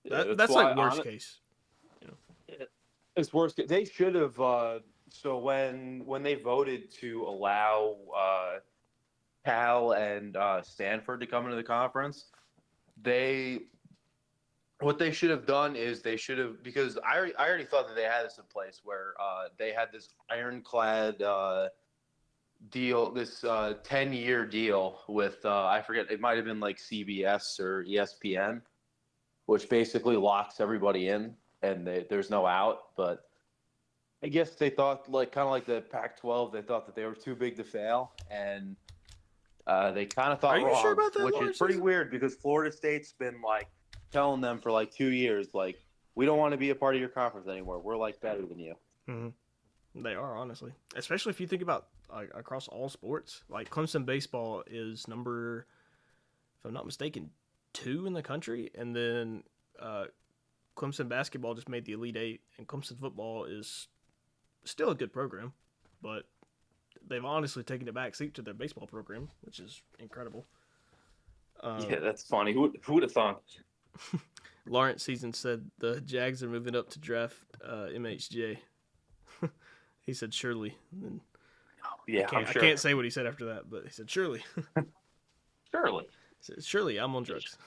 That's why like worst case. It's worse. They should have. So when they voted to allow Cal and Stanford to come into the conference, they what they should have done is they should have, because I already thought that they had this in place where they had this ironclad deal, this 10-year deal with I forget, it might have been like CBS or ESPN, which basically locks everybody in and there's no out. But I guess they thought, like kind of like the Pac-12, they thought that they were too big to fail, and they kind of thought Are you wrong, sure about that, which Lawrence? is pretty weird because Florida State's been like telling them for like 2 years, like, we don't want to be a part of your conference anymore. We're like better than you. Mm-hmm. They are, honestly. Especially if you think about across all sports. Like Clemson baseball is number, if I'm not mistaken, 2 in the country, and then Clemson basketball just made the Elite Eight, and Clemson football is still a good program, but they've honestly taken a back seat to their baseball program, which is incredible. Yeah, that's funny. Who would have thought? Lawrence Season said the Jags are moving up to draft MHJ. He said surely. And Yeah, I'm I sure. can't say what he said after that, but he said surely. Surely. Surely I'm on drugs.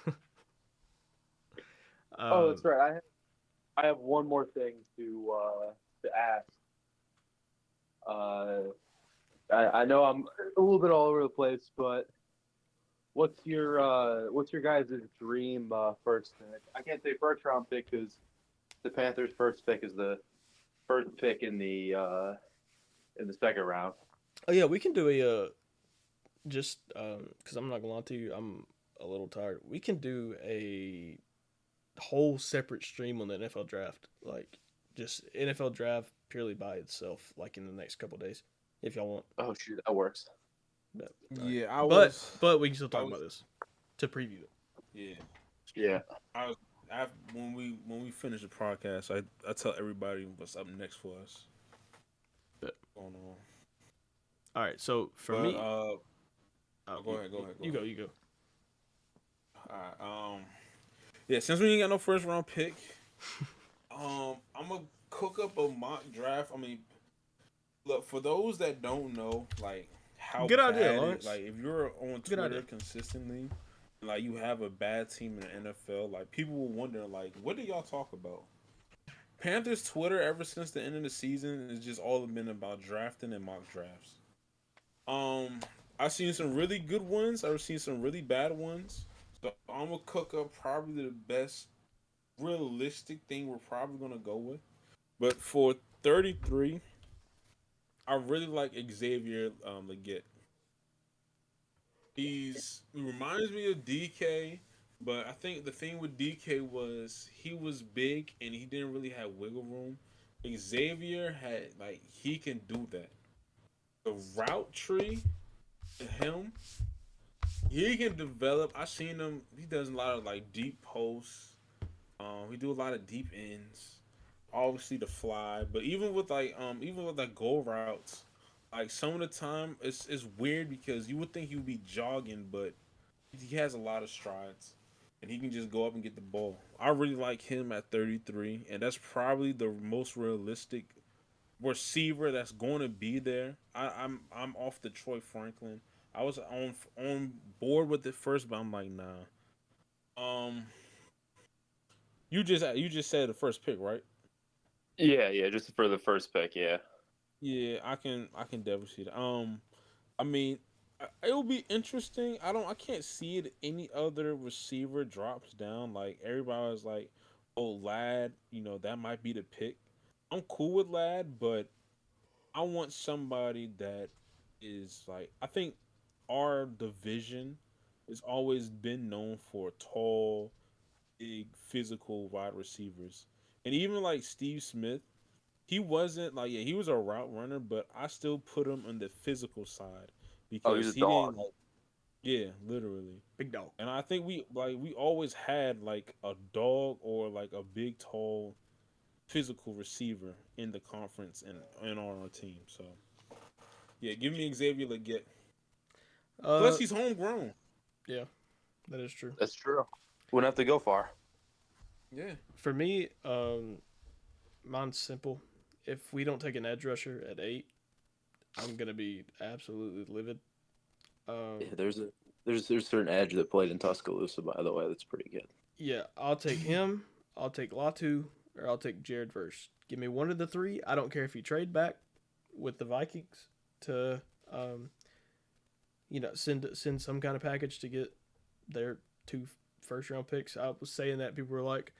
Oh, that's right. I have one more thing to ask. I know I'm a little bit all over the place, but what's your guys' dream first pick? I can't say first round pick because the Panthers' first pick is the first pick in the second round. Oh yeah, we can do a just because I'm not gonna lie to you, I'm a little tired. We can do a whole separate stream on the NFL draft, like just NFL draft purely by itself, like in the next couple days, if y'all want. Oh shoot, that works. But, Yeah, but we can still talk about this to preview it. Yeah, Yeah. when we finish the podcast, I tell everybody what's up next for us. Bet. Going on. All right, so for But, me, go ahead. You go. All right. Yeah, since we ain't got no first round pick, I'm gonna cook up a mock draft. I mean, look, for those that don't know, like how Good idea, bad Lawrence. like if you're on Good idea. Twitter consistently, like you have a bad team in the NFL, like people will wonder, like, what do y'all talk about? Panthers Twitter ever since the end of the season is just all been about drafting and mock drafts. I've seen some really good ones. I've seen some really bad ones. So I'm gonna cook up probably the best realistic thing we're probably gonna go with. But for 33, I really like Xavier Leggett. He reminds me of DK, but I think the thing with DK was he was big and he didn't really have wiggle room. Xavier had, like, he can do that. The route tree to him, he can develop. I seen him. He does a lot of like deep posts. He do a lot of deep ends. Obviously the fly, but even with like goal routes, like some of the time it's weird because you would think he would be jogging, but he has a lot of strides, and he can just go up and get the ball. I really like him at 33, and that's probably the most realistic receiver that's going to be there. I'm off the Troy Franklin. I was on board with it first, but I'm like, nah. You just said the first pick, right? Yeah, just for the first pick, yeah. Yeah, I can definitely see that. I mean, it'll be interesting. I can't see it. Any other receiver drops down. Like everybody's like, oh, Lad, that might be the pick. I'm cool with Lad, but I want somebody that is like, I think our division has always been known for tall, big physical wide receivers, and even like Steve Smith, he wasn't like he was a route runner, but I still put him on the physical side Oh, he's because a he dog. didn't like literally. Big dog. And I think we always had like a dog or like a big tall physical receiver in the conference and on our team. So yeah, give me Xavier Leggett. Plus he's homegrown. Yeah, that is true. That's true. Wouldn't have to go far. Yeah. For me, mine's simple. If we don't take an edge rusher at 8, I'm gonna be absolutely livid. Yeah, there's a certain edge that played in Tuscaloosa, by the way. That's pretty good. Yeah, I'll take him. I'll take Latu, or I'll take Jared Verse. Give me one of the three. I don't care if you trade back with the Vikings to, send some kind of package to get their 2 first-round picks. I was saying that people were like,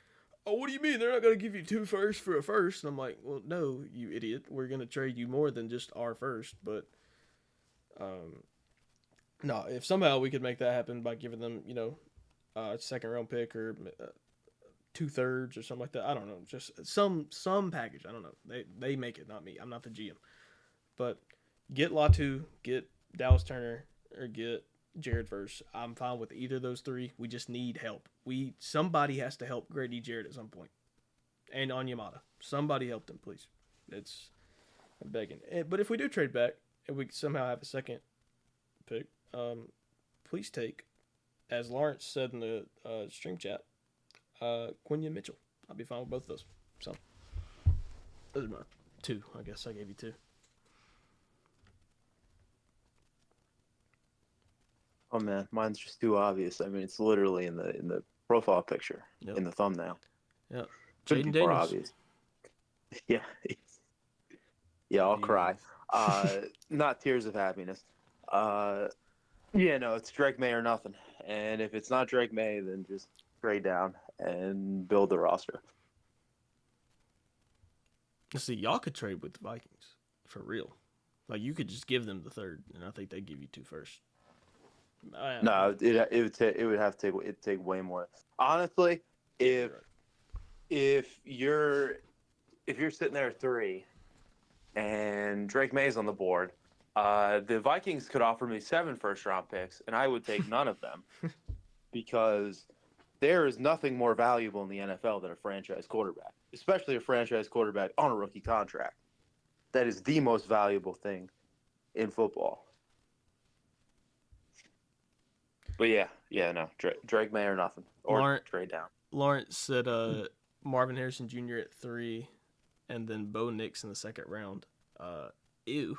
"Oh, what do you mean they're not going to give you 2 firsts for a first?" And I'm like, "Well, no, you idiot. We're going to trade you more than just our first." But, no, if somehow we could make that happen by giving them, a second-round pick or 2/3 or something like that. I don't know. Just some package. I don't know. They make it, not me. I'm not the GM. But get Latu, get Dallas Turner, or get Jared Verse. I'm fine with either of those 3. We just need help. Somebody has to help Grady Jarrett at some point, and Onyemata. Somebody help them, please. I'm begging. But if we do trade back and we somehow have a second pick, please take, as Lawrence said in the stream chat, Quinion Mitchell. I'll be fine with both of those. So those are my 2. I guess I gave you 2. Oh man, mine's just too obvious. I mean, it's literally in the profile picture, Yep. in the thumbnail. Yeah. Couldn't Jaden be more Daniels. obvious. Yeah. Yeah, I'll cry. Not tears of happiness. Yeah, no, it's Drake May or nothing. And if it's not Drake May, then just trade down and build the roster. Let's see, y'all could trade with the Vikings for real. Like you could just give them the 3rd, and I think they'd give you 2 firsts. No, it would have to take way more. Honestly, if you're sitting there at 3 and Drake May's on the board, the Vikings could offer me 7 first-round picks, and I would take none of them because there is nothing more valuable in the NFL than a franchise quarterback, especially a franchise quarterback on a rookie contract. That is the most valuable thing in football. But no, Drake May or nothing, or trade down. Lawrence said Marvin Harrison Jr. at 3, and then Bo Nix in the 2nd round. Ew,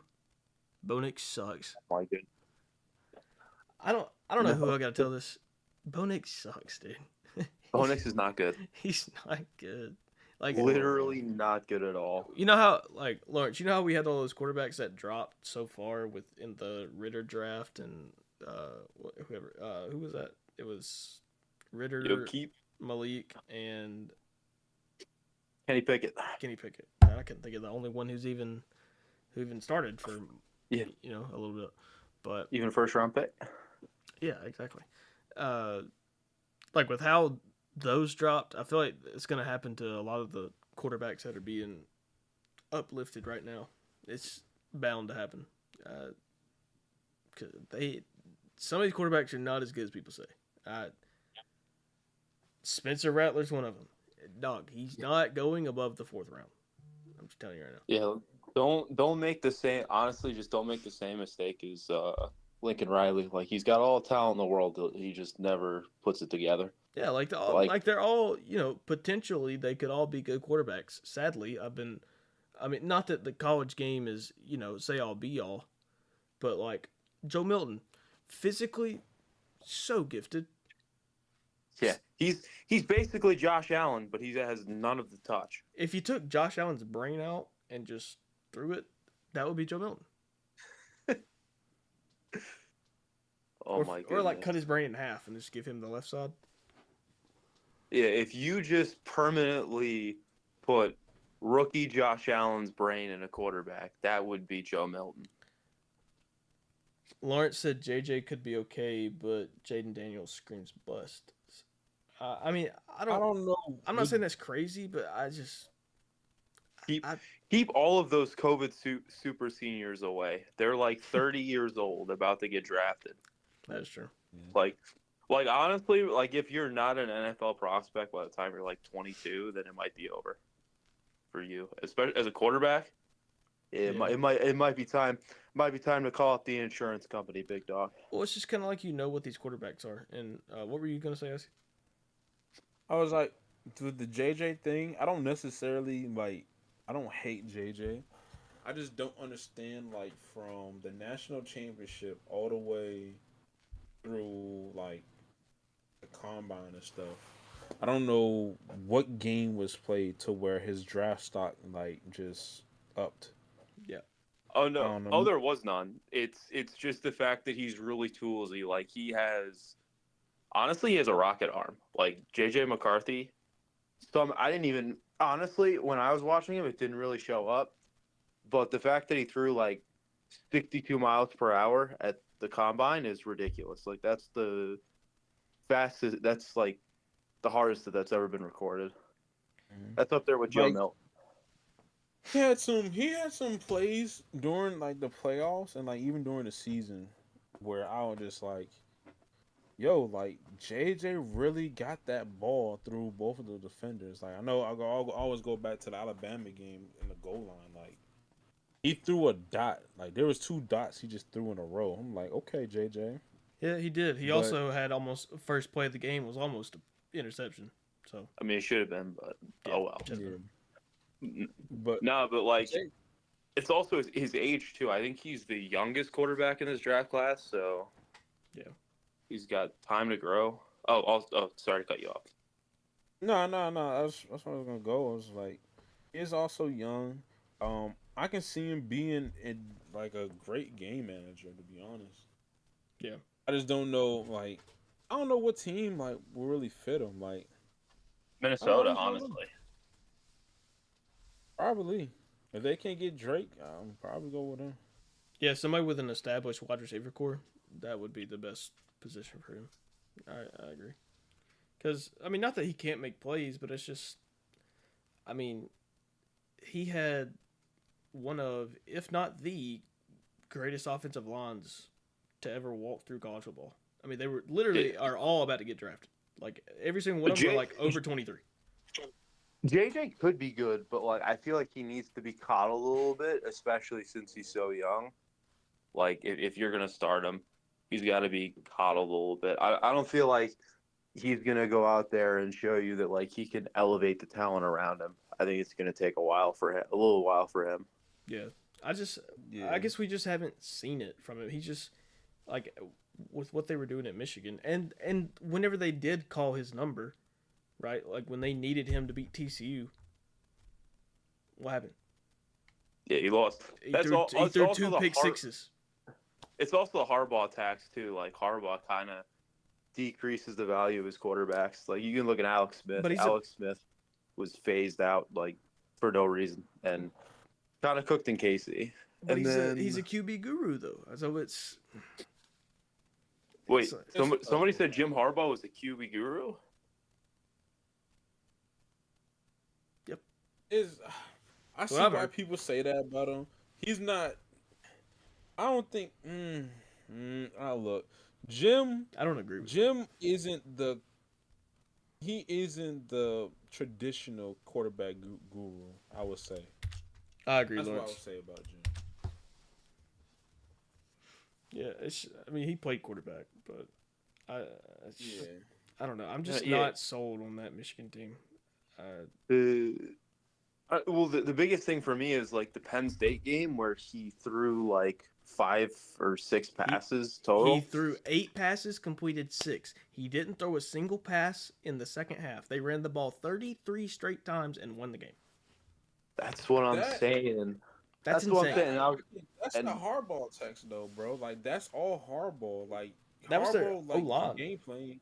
Bo Nix sucks. My good. I don't know who I gotta tell this. Bo Nix sucks, dude. Bo Nix is not good. He's not good. Like Literally not good at all. You know how, like, Lawrence, you know how we had all those quarterbacks that dropped so far in the Ritter draft and who was that? It was Ritter, Malik, and Kenny Pickett. Kenny Pickett. I couldn't think of the only one who even started for a little bit, but even first-round pick. Yeah, exactly. Like with how those dropped, I feel like it's going to happen to a lot of the quarterbacks that are being uplifted right now. It's bound to happen. Cause some of these quarterbacks are not as good as people say. Spencer Rattler's one of them. Dog, he's not going above the 4th round. I'm just telling you right now. Yeah, don't make the same. Honestly, just don't make the same mistake as Lincoln Riley. Like he's got all the talent in the world, he just never puts it together. Yeah, like they're all, potentially they could all be good quarterbacks. Sadly, not that the college game is, say all be all, but like Joe Milton, physically so gifted. Yeah, he's basically Josh Allen, but he has none of the touch. If you took Josh Allen's brain out and just threw it, that would be Joe Milton. My goodness. Or like cut his brain in half and just give him the left side. Yeah, if you just permanently put rookie Josh Allen's brain in a quarterback, that would be Joe Milton. Lawrence said JJ could be okay, but Jaden Daniels screams bust. I mean, I I don't. don't know. I'm not saying that's crazy, but I just. Keep I, keep all of those COVID super seniors away. They're like 30 years old, about to get drafted. that is true. Like, honestly, like if you're not an NFL prospect by the time you're like 22, then it might be over for you, especially as a quarterback. Yeah. It might be time. Might be time to call up the insurance company, big dog. Well, it's just kind of like what these quarterbacks are. And what were you gonna say, Essie? I was like, with the JJ thing, I don't necessarily like. I don't hate JJ. I just don't understand like from the national championship all the way through like the combine and stuff. I don't know what game was played to where his draft stock like just upped. Oh I no! don't know. Oh, there was none. It's just the fact that he's really toolsy. Like he has a rocket arm. Like JJ McCarthy. I didn't even honestly when I was watching him, it didn't really show up. But the fact that he threw like 62 miles per hour at the combine is ridiculous. Like that's the fastest. That's like the hardest that's ever been recorded. Mhm. That's up there with Joe Like- Milton. He had some plays during like the playoffs and like even during the season where I was just like, yo, like JJ really got that ball through both of the defenders. Like I know I'll always go back to the Alabama game in the goal line. Like he threw a dot. Like there was 2 dots he just threw in a row. I'm like, okay, JJ. Yeah, he did. He But- also had almost first play of the game was almost an interception. So I mean, it should have been, but Yeah. oh well. Just- But No, but like Jay- it's also his age too. I think he's the youngest quarterback in this draft class, so Yeah. he's got time to grow. Sorry to cut you off. no. That's what I was gonna go. I was like, he's also young. I can see him being like a great game manager. To be honest. Yeah. I just don't know. Like, I don't know what team like will really fit him. Like, Minnesota, I don't know. honestly. probably if they can't get Drake, I'll probably go with him. yeah, somebody with an established wide receiver core, that would be the best position for him. I agree. Because I mean, not that he can't make plays, but it's just, I mean, he had one of, if not the greatest offensive lines to ever walk through college football. I mean, they were literally are all about to get drafted. Like every single one of them were like over 23. JJ could be good, but like I feel like he needs to be coddled a little bit, especially since he's so young. Like if you're gonna start him, he's got to be coddled a little bit. I don't feel like he's gonna go out there and show you that like he can elevate the talent around him. I think it's gonna take a little while for him. Yeah, I guess we just haven't seen it from him. He just like with what they were doing at Michigan, and whenever they did call his number, right? Like when they needed him to beat TCU, what happened? Yeah, he lost. He That's threw, all. he it's threw also 2 the pick Har- sixes. It's also the Harbaugh tax too. Like Harbaugh kind of decreases the value of his quarterbacks. Like you can look at Alex Smith. But Alex Smith was phased out like for no reason and kind of cooked in Casey. But And he's a then- QB guru though, so it's Wait, it's- somebody said Jim Harbaugh was the QB guru. I see Whatever. why people say that about him. He's not. I don't think. I'll look. Jim I don't agree with. Jim isn't the. He isn't the traditional quarterback guru. I would say. I agree, That's what I Lawrence. would say about Jim. Yeah, I mean he played quarterback, but Yeah. I don't know. I'm just Yeah. not sold on that Michigan team. Well, the biggest thing for me is like the Penn State game where he threw like 5 or 6 passes total. He threw 8 passes, completed 6. He didn't throw a single pass in the second half. They ran the ball 33 straight times and won the game. That's what I'm That- saying. That's what I'm insane. saying. That's And- the Harbaugh text though, bro. Like that's all Harbaugh. Like That was their Harbaugh, like O-line. game plan.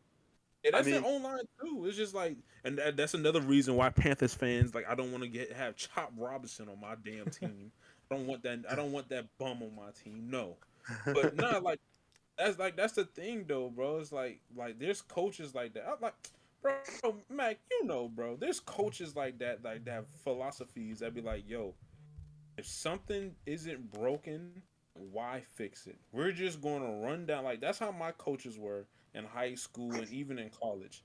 Yeah, that's mean- their online too. It's just like, and that's another reason why Panthers fans like I don't want to have Chop Robinson on my damn team. I don't want that. I don't want that bum on my team. No, but nah, that's the thing though, bro. It's like there's coaches like that. Like Bro, Mac, bro. There's coaches like that have philosophies that be like, yo, if something isn't broken, why fix it? We're just going to run down. Like, that's how my coaches were in high school and even in college.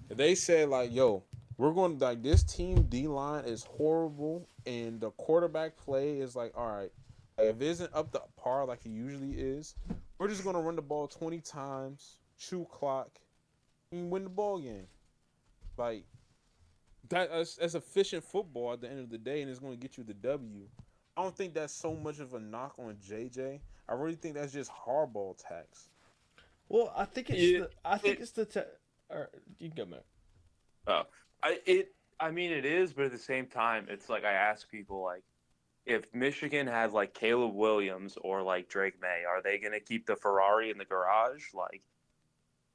They said, like, yo, we're going to, like, this team D line is horrible, and the quarterback play is like, all right, if it isn't up to par like it usually is, we're just going to run the ball 20 times, chew clock, and win the ball game. Like, that's efficient football at the end of the day, and it's going to get you the W. I don't think that's so much of a knock on JJ. I really think that's just hardball tax. Well, I think Yeah, it's the. Or you can go, Mac. Oh, I mean, it is, but at the same time, it's like I ask people, like, if Michigan had like Caleb Williams or like Drake May, are they going to keep the Ferrari in the garage? Like,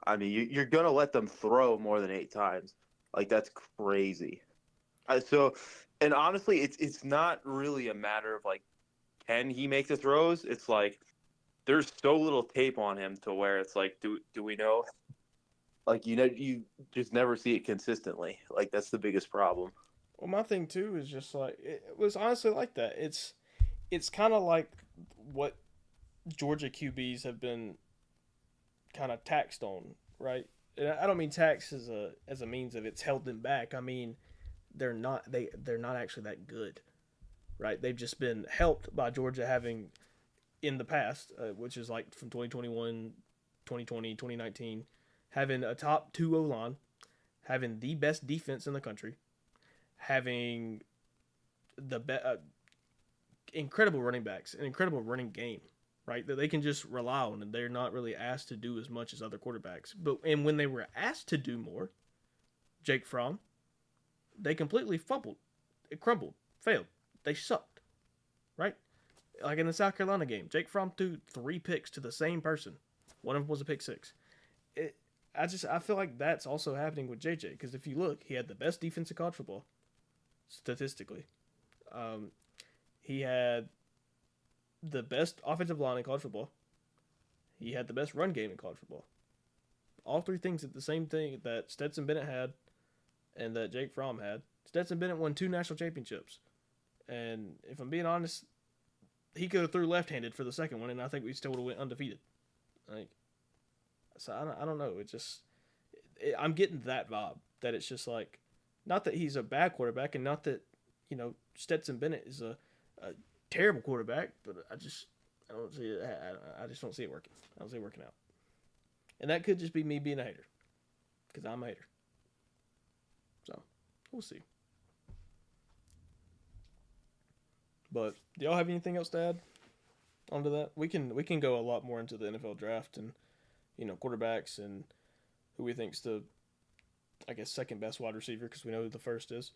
I mean, you're gonna let them throw more than 8 times. Like that's crazy. And honestly, it's not really a matter of like, can he make the throws? It's like there's so little tape on him to where it's like, do we know? Like you just never see it consistently. Like that's the biggest problem. Well, my thing too is just like it was honestly like that. It's kind of like what Georgia QBs have been kind of taxed on, right? And I don't mean tax as a means of it's held them back. I mean they're not actually that good, right? They've just been helped by Georgia having in the past, which is like from 2021, 2020, 2019, having a top 2 O line, having the best defense in the country, having the incredible running backs, an incredible running game, right? That they can just rely on, and they're not really asked to do as much as other quarterbacks. And when they were asked to do more, Jake Fromm, they completely fumbled, it crumbled, failed. They sucked, right? Like in the South Carolina game, Jake Fromm threw 3 picks to the same person. One of them was a pick 6. I feel like that's also happening with JJ because if you look, he had the best defense in college football, statistically. He had the best offensive line in college football. He had the best run game in college football. All 3 things at the same thing that Stetson Bennett had and that Jake Fromm had. Stetson Bennett won 2 national championships. And if I'm being honest, he could have threw left-handed for the second one, and I think we still would have went undefeated. Like, so I don't know. I'm getting that vibe that it's just like, not that he's a bad quarterback, and not that Stetson Bennett is a terrible quarterback, but I don't see it. I just don't see it working. I don't see it working out, and that could just be me being a hater, because I'm a hater. So we'll see. But do y'all have anything else to add onto that? We can go a lot more into the NFL draft and quarterbacks and who we think's the, I guess, second best wide receiver because we know who the first is,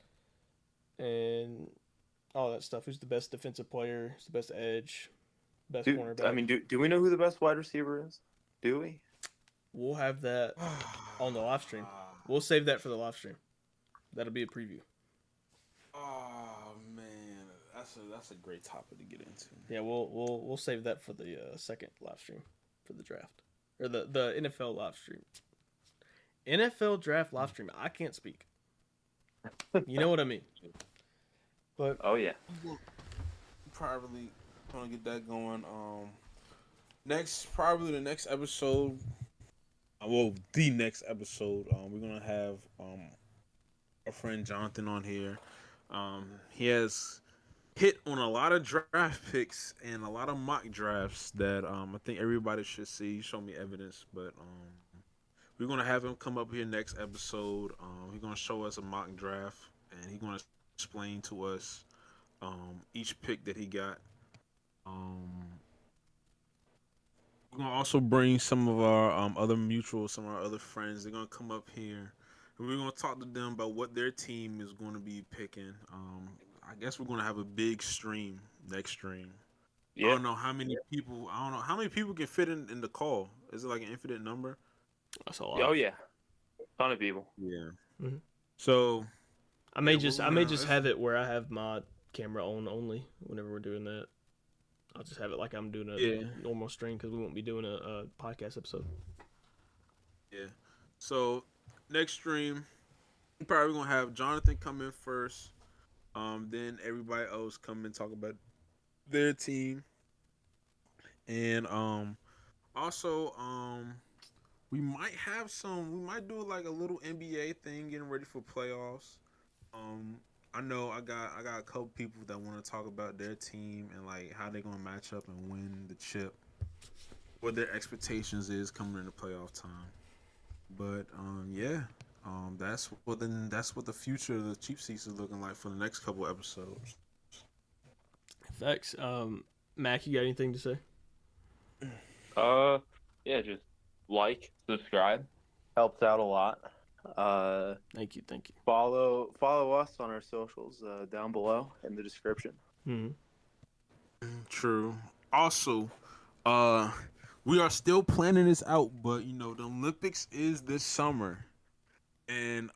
and all that stuff. Who's the best defensive player? Who's the best edge? Best cornerback? I mean, do we know who the best wide receiver is? Do we? We'll have that on the live stream. We'll save that for the live stream. That'll be a preview. Oh man, that's a great topic to get into. Yeah, we'll save that for the second live stream for the draft or the NFL live stream. NFL draft live stream. I can't speak. You know what I mean. But Oh yeah. Probably gonna get that going. Probably the next episode. Well, the next episode. We're gonna have our friend Jonathan on here. He has hit on a lot of draft picks and a lot of mock drafts that I think everybody should see. He showed me evidence, but we're gonna have him come up here next episode. He's gonna show us a mock draft and he's gonna explain to us each pick that he got. We're gonna also bring some of our some of our other friends. They're gonna come up here and we're gonna talk to them about what their team is gonna be picking. I guess we're gonna have a big stream next stream. I Yeah. don't know how many people. I don't know how many people can fit in the call. Is it like an infinite number? that's a lot. Oh yeah. Ton of people. Yeah. Mhm. So I may Yeah, just well, I may no, just it's- have it where I have my camera on only whenever we're doing that. I'll just have it like I'm doing a Yeah. normal stream because we won't be doing a podcast episode. yeah. So next stream, we're probably gonna have Jonathan come in first. Then everybody else come and talk about their team, and also we might have some. We might do like a little NBA thing, getting ready for playoffs. Um, I know I got a couple people that want to talk about their team and like how they're gonna match up and win the chip, what their expectations is coming into playoff time. But yeah, that's what the future of the cheap seats is looking like for the next couple episodes. Thanks. Mac, you got anything to say? Yeah, just subscribe, helps out a lot. Thank you. Follow us on our socials down below in the description. Mm-hmm. True. Also, we are still planning this out, but you know the Olympics is this summer, and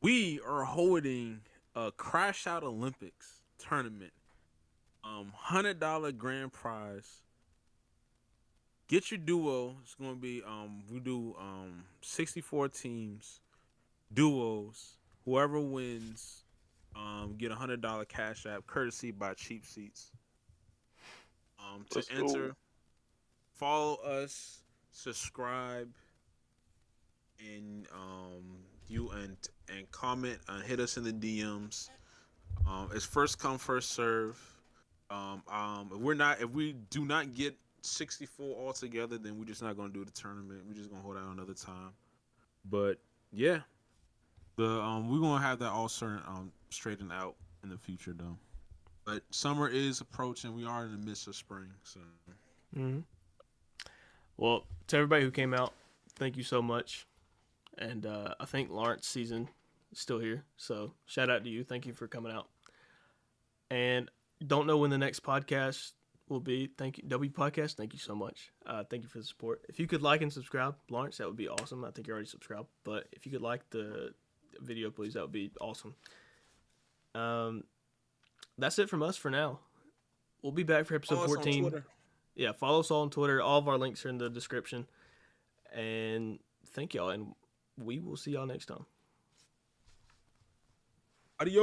we are holding a Crash Out Olympics tournament. $100 grand prize. Get your duo. It's gonna be we do 64 teams, duos. Whoever wins, get $100 cash app courtesy by Cheap Seats. To Let's enter, go. follow us, subscribe, and comment and hit us in the DMs. It's first come first serve. If we do not get 64 altogether, then we're just not gonna do the tournament. We're just gonna hold out another time. But yeah, we're gonna have that all straightened out in the future though. But summer is approaching. We are in the midst of spring, so. Mm-hmm. Well, to everybody who came out, thank you so much. And I think Lawrence season is still here, so shout out to you. Thank you for coming out. And don't know when the next podcast will be. Thank you, W Podcast. Thank you so much. Thank you for the support. If you could like and subscribe, Lawrence, that would be awesome. I think you already subscribed, but if you could like the video, please, that would be awesome. That's it from us for now. We'll be back for episode Follow us on 14. Twitter. Yeah, follow us all on Twitter. All of our links are in the description. And thank y'all, and we will see y'all next time.